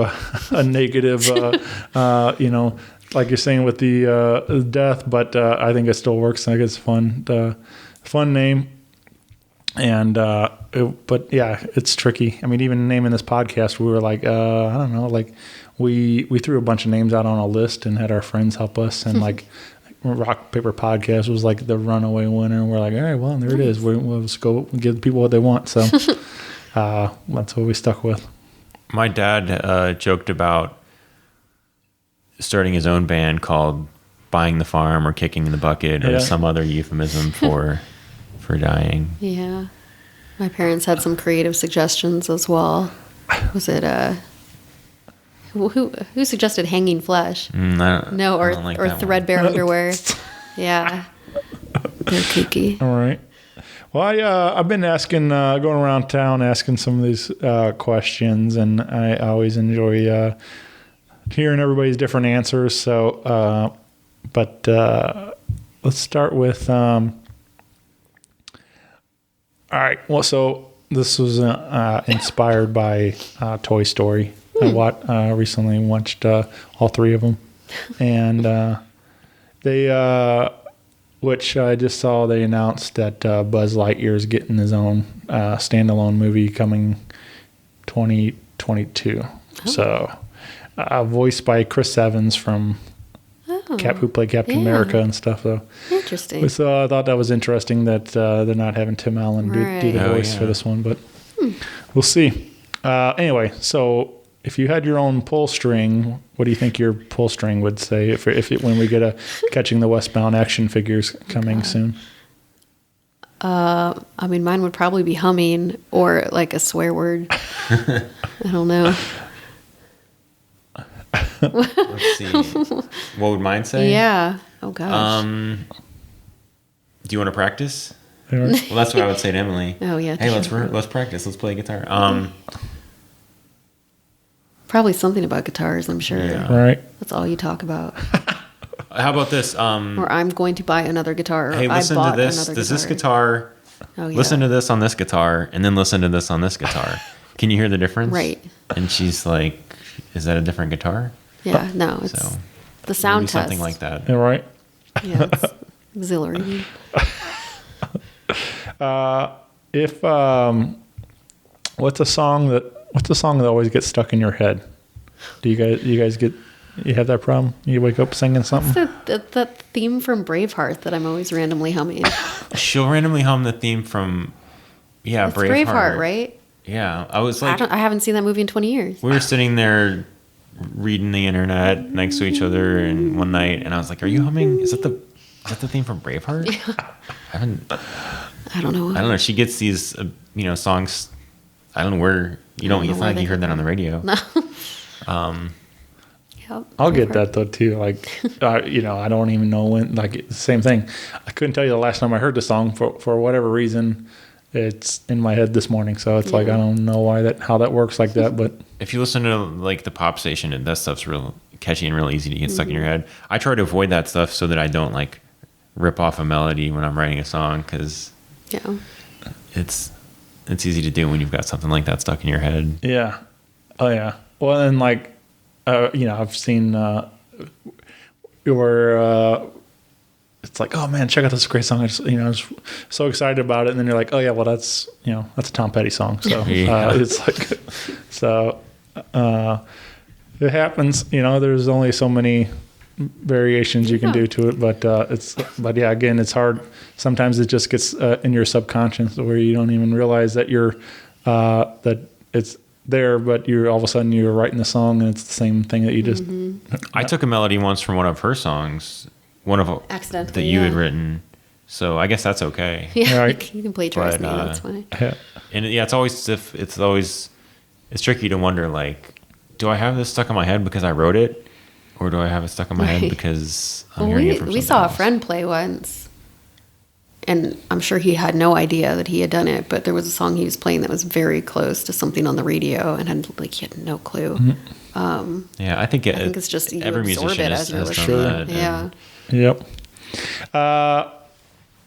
a negative, like you're saying with the death. But I think it still works. I think it's fun. Fun name. And but yeah, it's tricky. I mean, even naming this podcast, we were like, I don't know, like we threw a bunch of names out on a list and had our friends help us, and like Rock Paper Podcast was like the runaway winner. We're like, all right, well, there it is. We'll just go give people what they want. So that's what we stuck with. My dad joked about starting his own band called Buying the Farm or Kicking the Bucket or some other euphemism for dying. Yeah. My parents had some creative suggestions as well. Was it who suggested Hanging Flesh? I don't like or that Threadbare Underwear. Yeah. They're kooky. All right. Well, I've been asking, going around town asking some of these questions, and I always enjoy hearing everybody's different answers. So, but let's start with. All right. Well, so this was inspired by Toy Story. I recently watched all three of them, and they, which I just saw, they announced that Buzz Lightyear is getting his own standalone movie coming 2022. So, voiced by Chris Evans from who played Captain America and stuff. So Interesting. So I thought that was interesting that they're not having Tim Allen do the voice for this one, but we'll see. Anyway, so if you had your own pull string, what do you think your pull string would say when we get a Catching the Westbound action figures coming soon? I mean, mine would probably be humming or like a swear word. I don't know. Let's see. What would mine say? Yeah. Oh gosh. Do you want to practice? Yeah. Well, that's what I would say to Emily. Oh yeah. Hey, let's practice. Let's play guitar. Probably something about guitars, I'm sure. Yeah. Right. That's all you talk about. How about this? Or I'm going to buy another guitar. Or Hey, I listen to bought this. another Does this guitar? guitar? Oh, yeah. Listen to this on this guitar, and then listen to this on this guitar. Can you hear the difference? Right. And she's like, "Is that a different guitar?" Yeah, no, it's So the sound maybe test. something like that. Yeah, right. Yeah, it's exhilarating. If what's a song that always gets stuck in your head? Do you guys have that problem? You wake up singing something? That theme from Braveheart that I'm always randomly humming. She'll randomly hum the theme from It's Braveheart. right? Yeah, I was like, I haven't seen that movie in 20 years. we were sitting there reading the internet next to each other, and one night, and I was like, "Are you humming? Is that the theme from Braveheart?" I I don't know. don't know. She gets these, songs. I don't know where you don't. know It's not where like they you heard that come on the radio. No. Yep, I'll get Braveheart. that though too. Like, I don't even know when. Like, the same thing. I couldn't tell you the last time I heard the song for whatever reason. It's in my head this morning, so it's like I don't know how that works like that. But If you listen to like the pop station, and that stuff's real catchy and real easy to get stuck in your head. I try to avoid that stuff so that I don't like rip off a melody when I'm writing a song, because Yeah. it's easy to do when you've got something like that stuck in your head. yeah, oh yeah. Well, and like, I've seen it's like, oh man, check out this great song. I was so excited about it, and then you're like, oh yeah, well that's a Tom Petty song. So Yeah. it's like, it happens. There's only so many variations you can do to it, but yeah, again, it's hard. Sometimes it just gets in your subconscious where you don't even realize that that it's there, but all of a sudden you're writing the song and it's the same thing that you just. I took a melody once from one of her songs, Accidentally, that you had yeah. written. So I guess that's okay. Yeah, Right. you can plagiarize But, me. That's fine. Yeah. And it's tricky to wonder, like, do I have this stuck in my head because I wrote it, or do I have it stuck in my head Right. because I'm hearing it from we somebody saw a else? friend play once, and I'm sure he had no idea that he had done it, but there was a song he was playing that was very close to something on the radio, and he had no clue. Yeah, I think I think it's just you every absorb musician it has as you're done listening. that. Yeah. Yep.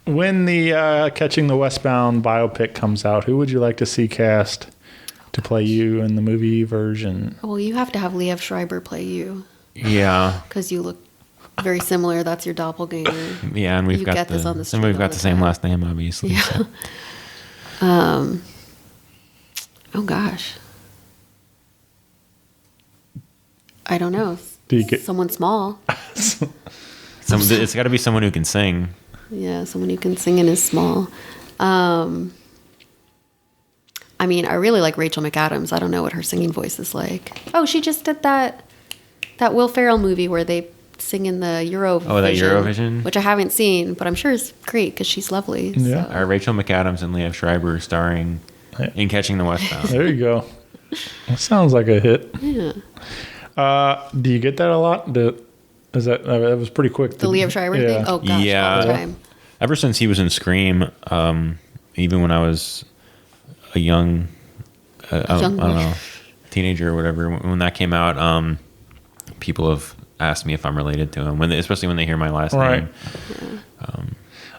When the Catching the Westbound biopic comes out, who would you like to see cast to play you in the movie version? Well, you have to have Liev Schreiber play you Yeah, because you look very similar. That's your doppelganger. yeah, and we've You got get this on the and street we've all got the the same time. last name, obviously. Yeah. So. Oh gosh. I don't know. Do you get- someone small? It's got to be someone who can sing. Yeah, someone who can sing and is small. I mean, I really like Rachel McAdams. I don't know what her singing voice is like. Oh, she just did that Will Ferrell movie where they sing in the Eurovision. Oh, that Eurovision? Which I haven't seen, but I'm sure is great because she's lovely. Yeah. So. Rachel McAdams and Liev Schreiber starring in Catching the Westbound. There you go. That sounds like a hit. Yeah. Do you get that a lot? That was pretty quick. The Liev Schreiber Yeah. thing? Oh, gosh, Yeah. all the time. Ever since he was in Scream, even when I was a young, I don't know, teenager or whatever, when that came out, people have asked me if I'm related to him, especially when they hear my last Right. name.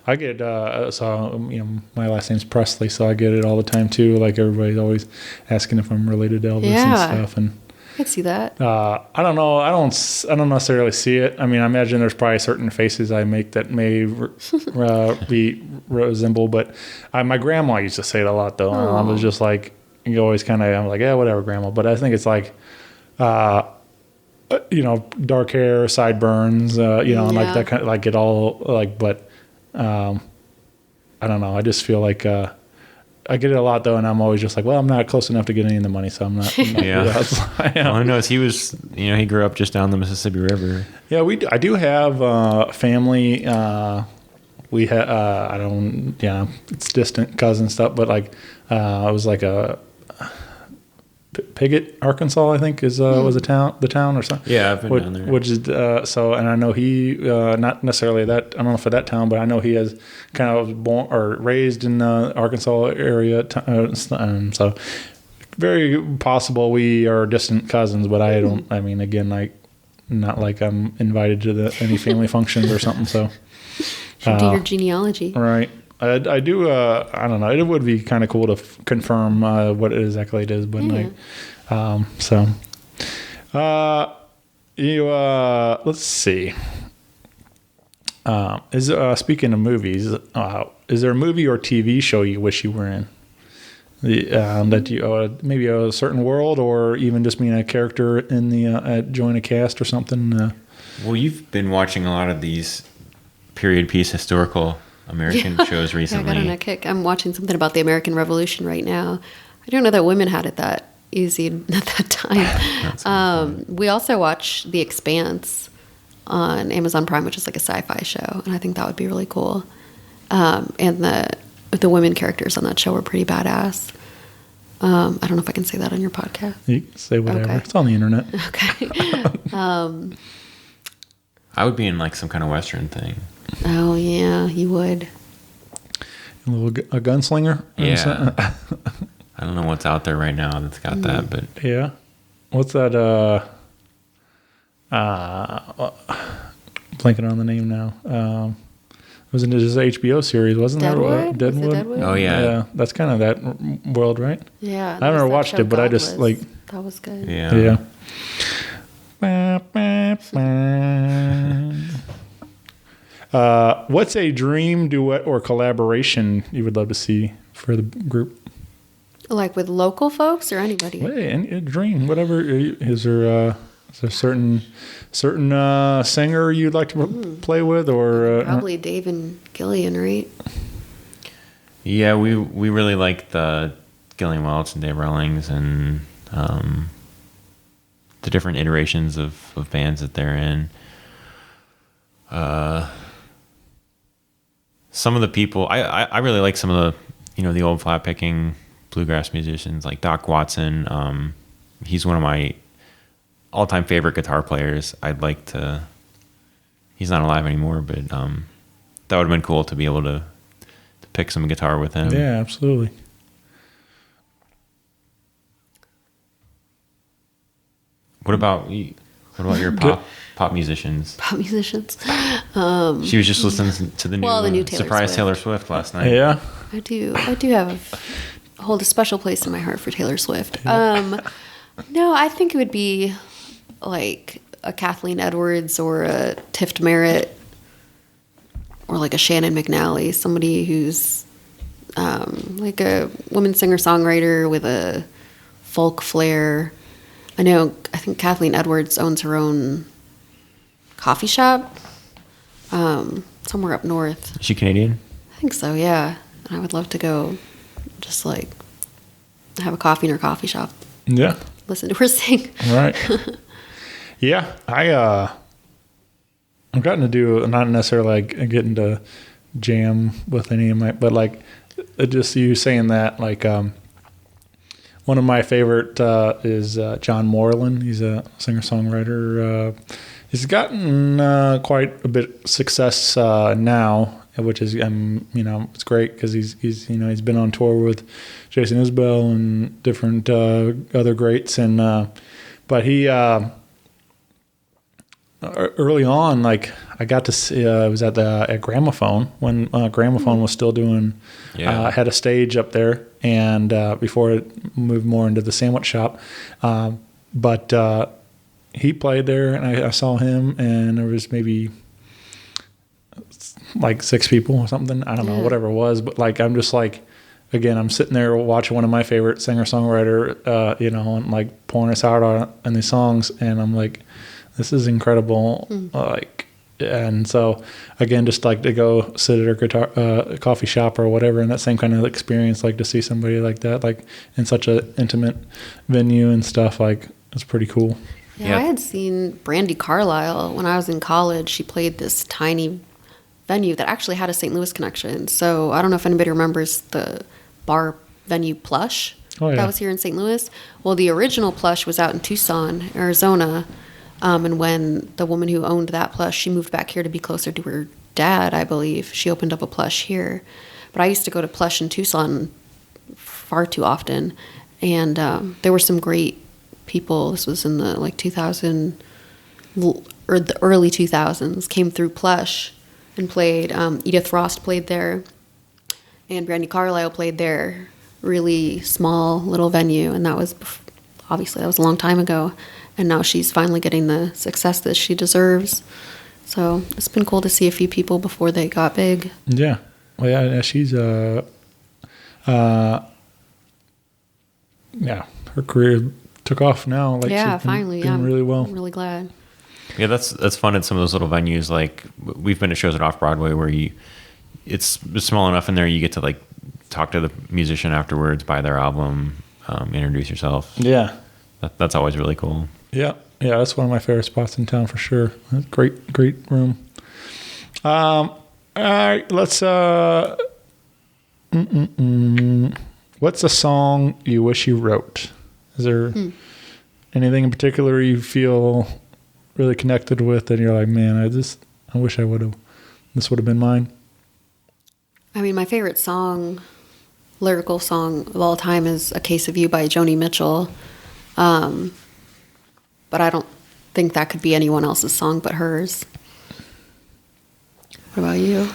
I get my last name's Presley, so I get it all the time too. Like everybody's always asking if I'm related to Elvis and stuff, and I could see that. I don't know. I don't necessarily see it. I mean, I imagine there's probably certain faces I make that may be resemble, but my grandma used to say it a lot though. And I was just like, you always kind of, I'm like, yeah, whatever, grandma. But I think it's like, dark hair, sideburns, and like that kind of like it all like. But I don't know. I just feel like. I get it a lot though, and I'm always just like, well, I'm not close enough to get any of the money, so I'm not. Yeah. All I know is he grew up just down the Mississippi River. Yeah, I do have family. We had it's distant cousin stuff, but like it was like a Piggott, Arkansas, I think was the town or something. Yeah, I've been down there. Which is and I know he not necessarily that, I don't know for that town, but I know he has kind of born or raised in the Arkansas area, so very possible we are distant cousins. But I don't. I mean, again, like not like I'm invited to any family functions or something. So should do your genealogy, right? I do. I don't know. It would be kind of cool to confirm what exactly it is, but let's see. Speaking of movies, is there a movie or TV show you wish you were in? That you maybe a certain world, or even just being a character in the join a cast or something. Well, you've been watching a lot of these period piece historical American shows recently. I got on a kick. I'm watching something about the American Revolution right now. I don't know that women had it that easy at that time. We also watch The Expanse on Amazon Prime, which is like a sci-fi show, and I think that would be really cool. And the women characters on that show are pretty badass. I don't know if I can say that on your podcast. You can say whatever. Okay. It's on the internet. Okay. I would be in like some kind of Western thing. Oh yeah, you would. A gunslinger? Yeah. I don't know what's out there right now that's got that, but yeah. What's that? Blanking on the name now. Wasn't it just an HBO series? Wasn't Deadwood? there? Deadwood? Was it Deadwood? Oh yeah. Yeah, that's kind of that world, right? Yeah. I never watched it, but I just like. That was good. Yeah. What's a dream duet or collaboration you would love to see for the group? Like with local folks or anybody? Hey, a dream, whatever. Is there a certain singer you'd like to play with, or Probably Dave and Gillian, right? Yeah, we really like the Gillian Welch and Dave Rawlings and the different iterations of bands that they're in. Some of the people I really like some of the the old flat picking bluegrass musicians like Doc Watson. He's one of my all-time favorite guitar players. He's not alive anymore, but that would have been cool to be able to pick some guitar with him. Yeah, absolutely. What about your pop musicians? Pop musicians. She was just listening to the new Taylor surprise Swift. Taylor Swift last night. Yeah. I do hold a special place in my heart for Taylor Swift. No, I think it would be like a Kathleen Edwards or a Tift Merritt or like a Shannon McNally, somebody who's like a woman singer-songwriter with a folk flair. I think Kathleen Edwards owns her own coffee shop somewhere up north. Is she Canadian? I think so, yeah. And I would love to go just like have a coffee in her coffee shop. Yeah. Listen to her sing. Right. Yeah. I've gotten to do, not necessarily like getting to jam with any of my, but like just you saying that, like one of my favorite is John Moreland. He's a singer-songwriter. He's gotten quite a bit of success now, which is it's great because he's been on tour with Jason Isbell and different other greats, and but he early on, like I got to see, I was at Gramophone when Gramophone was still doing, had a stage up there, and before it moved more into the sandwich shop. But he played there, and I saw him, and there was maybe like 6 people or something. I don't know, whatever it was. But like, I'm just like, again, I'm sitting there watching one of my favorite singer-songwriter, and like pouring us out on these songs, and I'm like, this is incredible. Like, and so again, just like to go sit at a coffee shop or whatever, and that same kind of experience, like to see somebody like that, like in such an intimate venue and stuff, like it's pretty cool. Yeah, I had seen Brandi Carlile when I was in college. She played this tiny venue that actually had a St. Louis connection. So I don't know if anybody remembers the bar venue Plush that was here in St. Louis. Well, the original Plush was out in Tucson, Arizona. And when the woman who owned that Plush, she moved back here to be closer to her dad, I believe. She opened up a Plush here. But I used to go to Plush in Tucson far too often. And there were some great people. This was in the like 2000 or the early 2000s, came through Plush and played. Edith Frost played there, and Brandi Carlile played there. Really small little venue, and that was obviously that was a long time ago. And now she's finally getting the success that she deserves. So it's been cool to see a few people before they got big. Yeah, well, yeah, she's her career took off now. Like, yeah, she's been finally, doing really well. I'm really glad. Yeah, that's fun at some of those little venues. Like we've been to shows at Off Broadway where it's small enough in there you get to like talk to the musician afterwards, buy their album, introduce yourself. Yeah, that's always really cool. Yeah, that's one of my favorite spots in town for sure. Great room. All right, let's. What's a song you wish you wrote? Is there anything in particular you feel really connected with that you're like, man, I wish I would have. This would have been mine. I mean, my favorite lyrical song of all time is "A Case of You" by Joni Mitchell. But I don't think that could be anyone else's song but hers. What about you?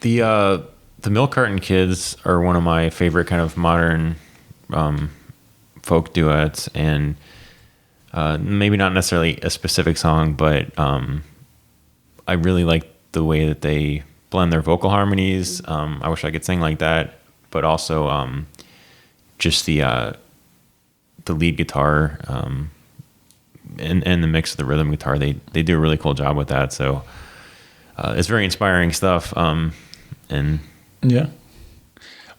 The Milk Carton Kids are one of my favorite kind of modern folk duets, and maybe not necessarily a specific song, but I really like the way that they blend their vocal harmonies. I wish I could sing like that, but also just the lead guitar and the mix of the rhythm guitar, they do a really cool job with that. So it's very inspiring stuff. And yeah,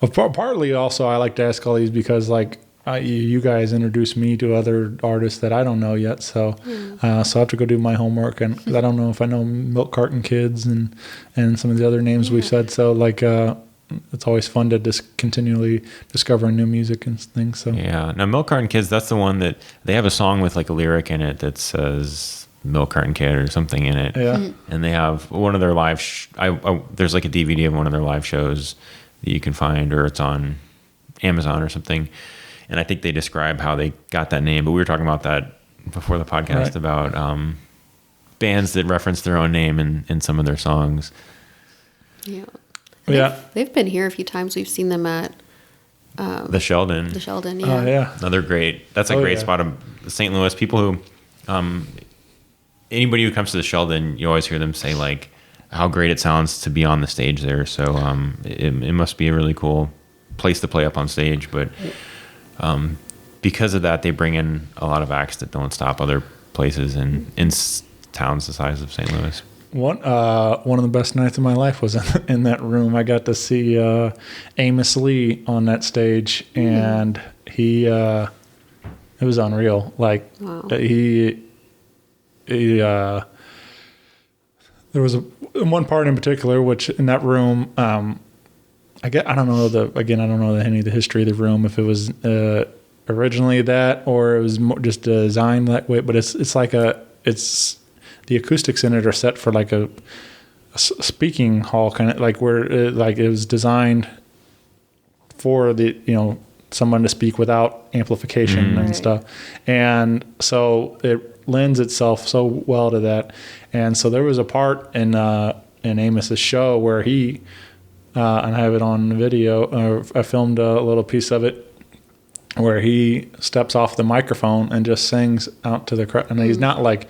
well, partly also I like to ask all these because like you guys introduced me to other artists that I don't know yet, so so I have to go do my homework, and I don't know if I know Milk Carton Kids and some of the other names we've said. So like it's always fun to just continually discover new music and things. So yeah, now Milk Carton Kids, that's the one that they have a song with like a lyric in it that says Milk Carton Kid or something in it. Yeah, and they have one of their live. There's like a DVD of one of their live shows that you can find, or it's on Amazon or something. And I think they describe how they got that name. But we were talking about that before the podcast about bands that reference their own name in some of their songs. Yeah. They've been here a few times. We've seen them at the Sheldon. The Sheldon, yeah. yeah. Another great. That's a great spot of St. Louis. People who, anybody who comes to the Sheldon, you always hear them say like how great it sounds to be on the stage there. So it must be a really cool place to play up on stage. But because of that, they bring in a lot of acts that don't stop other places in towns the size of St. Louis. One of the best nights of my life was in that room. I got to see Amos Lee on that stage, and he it was unreal. Like he there was one part in particular, which in that room, I don't know any of the history of the room, if it was originally that or it was just designed that way. But it's like the acoustics in it are set for like a speaking hall, kind of like where it was designed for the someone to speak without amplification and stuff. And so it lends itself so well to that. And so there was a part in Amos's show where he, and I have it on video, I filmed a little piece of it where he steps off the microphone and just sings out to the crowd. And he's not like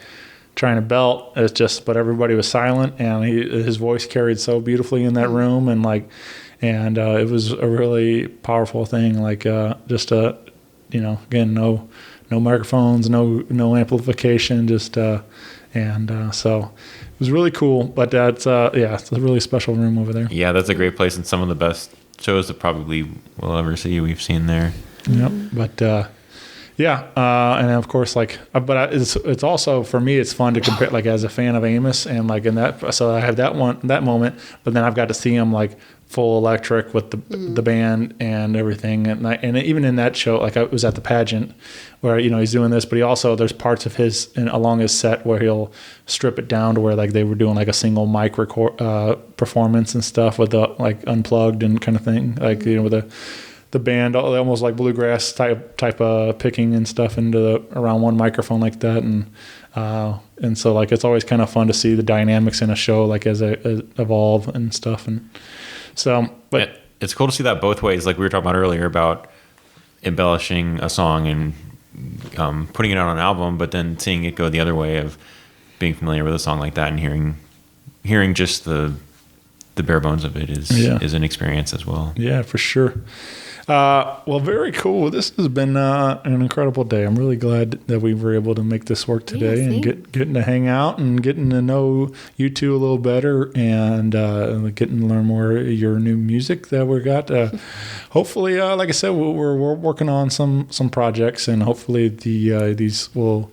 trying to belt, it's just, but everybody was silent, and his voice carried so beautifully in that room, and it was a really powerful thing. Like just again, no microphones, no amplification, just so it was really cool. But that's it's a really special room over there. Yeah, that's a great place, and some of the best shows that probably we'll ever see. We've seen there. Yep. But and of course, it's also, for me, it's fun to compare, like, as a fan of Amos, and like in that, so I have that moment, but then I've got to see him like full electric with the band and everything, and even in that show, like I was at the pageant where he's doing this, but he also, there's parts of his along his set where he'll strip it down to where like they were doing like a single mic record performance and stuff with the like unplugged and kind of thing, like with the band almost like bluegrass type of picking and stuff into around one microphone like that, and so like it's always kind of fun to see the dynamics in a show like as it evolve and stuff, and so but it's cool to see that both ways, like we were talking about earlier about embellishing a song and putting it out on an album, but then seeing it go the other way of being familiar with a song like that and hearing just the bare bones of it is an experience as well. Yeah, for sure. Well, very cool. This has been an incredible day. I'm really glad that we were able to make this work today, and getting to hang out and getting to know you two a little better, and getting to learn more of your new music that we got. Hopefully, like I said, we're working on some projects, and hopefully these will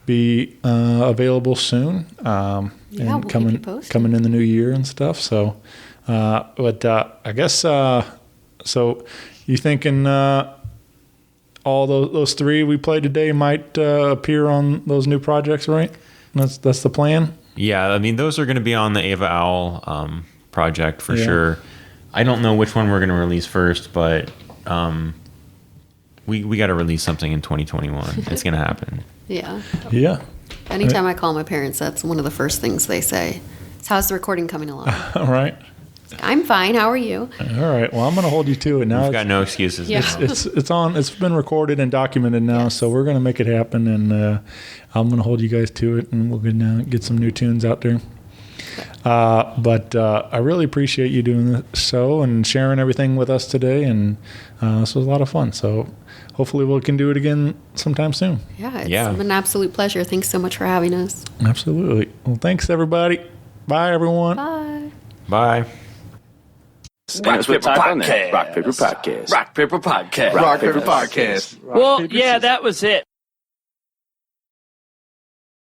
be available soon. And we'll coming in the new year and stuff. So, but I guess so. You thinking all those three we played today might appear on those new projects, right? That's the plan. Yeah, I mean those are going to be on the Ava Owl project for sure. I don't know which one we're going to release first, but we got to release something in 2021. It's going to happen. Yeah. Anytime I call my parents, that's one of the first things they say. So how's the recording coming along? All right. I'm fine. How are you? All right. Well, I'm going to hold you to it now. We've got no excuses. Yeah. It's on. It's been recorded and documented now, so we're going to make it happen, and I'm going to hold you guys to it, and we're going to get some new tunes out there. But I really appreciate you doing the show and sharing everything with us today, and this was a lot of fun. So hopefully we can do it again sometime soon. Yeah, it's been an absolute pleasure. Thanks so much for having us. Absolutely. Well, thanks, everybody. Bye, everyone. Bye. Bye. Rock Paper Podcast. Rock Paper Podcast. Rock Paper Podcast. Rock Paper Podcast. Well, yeah, that was it.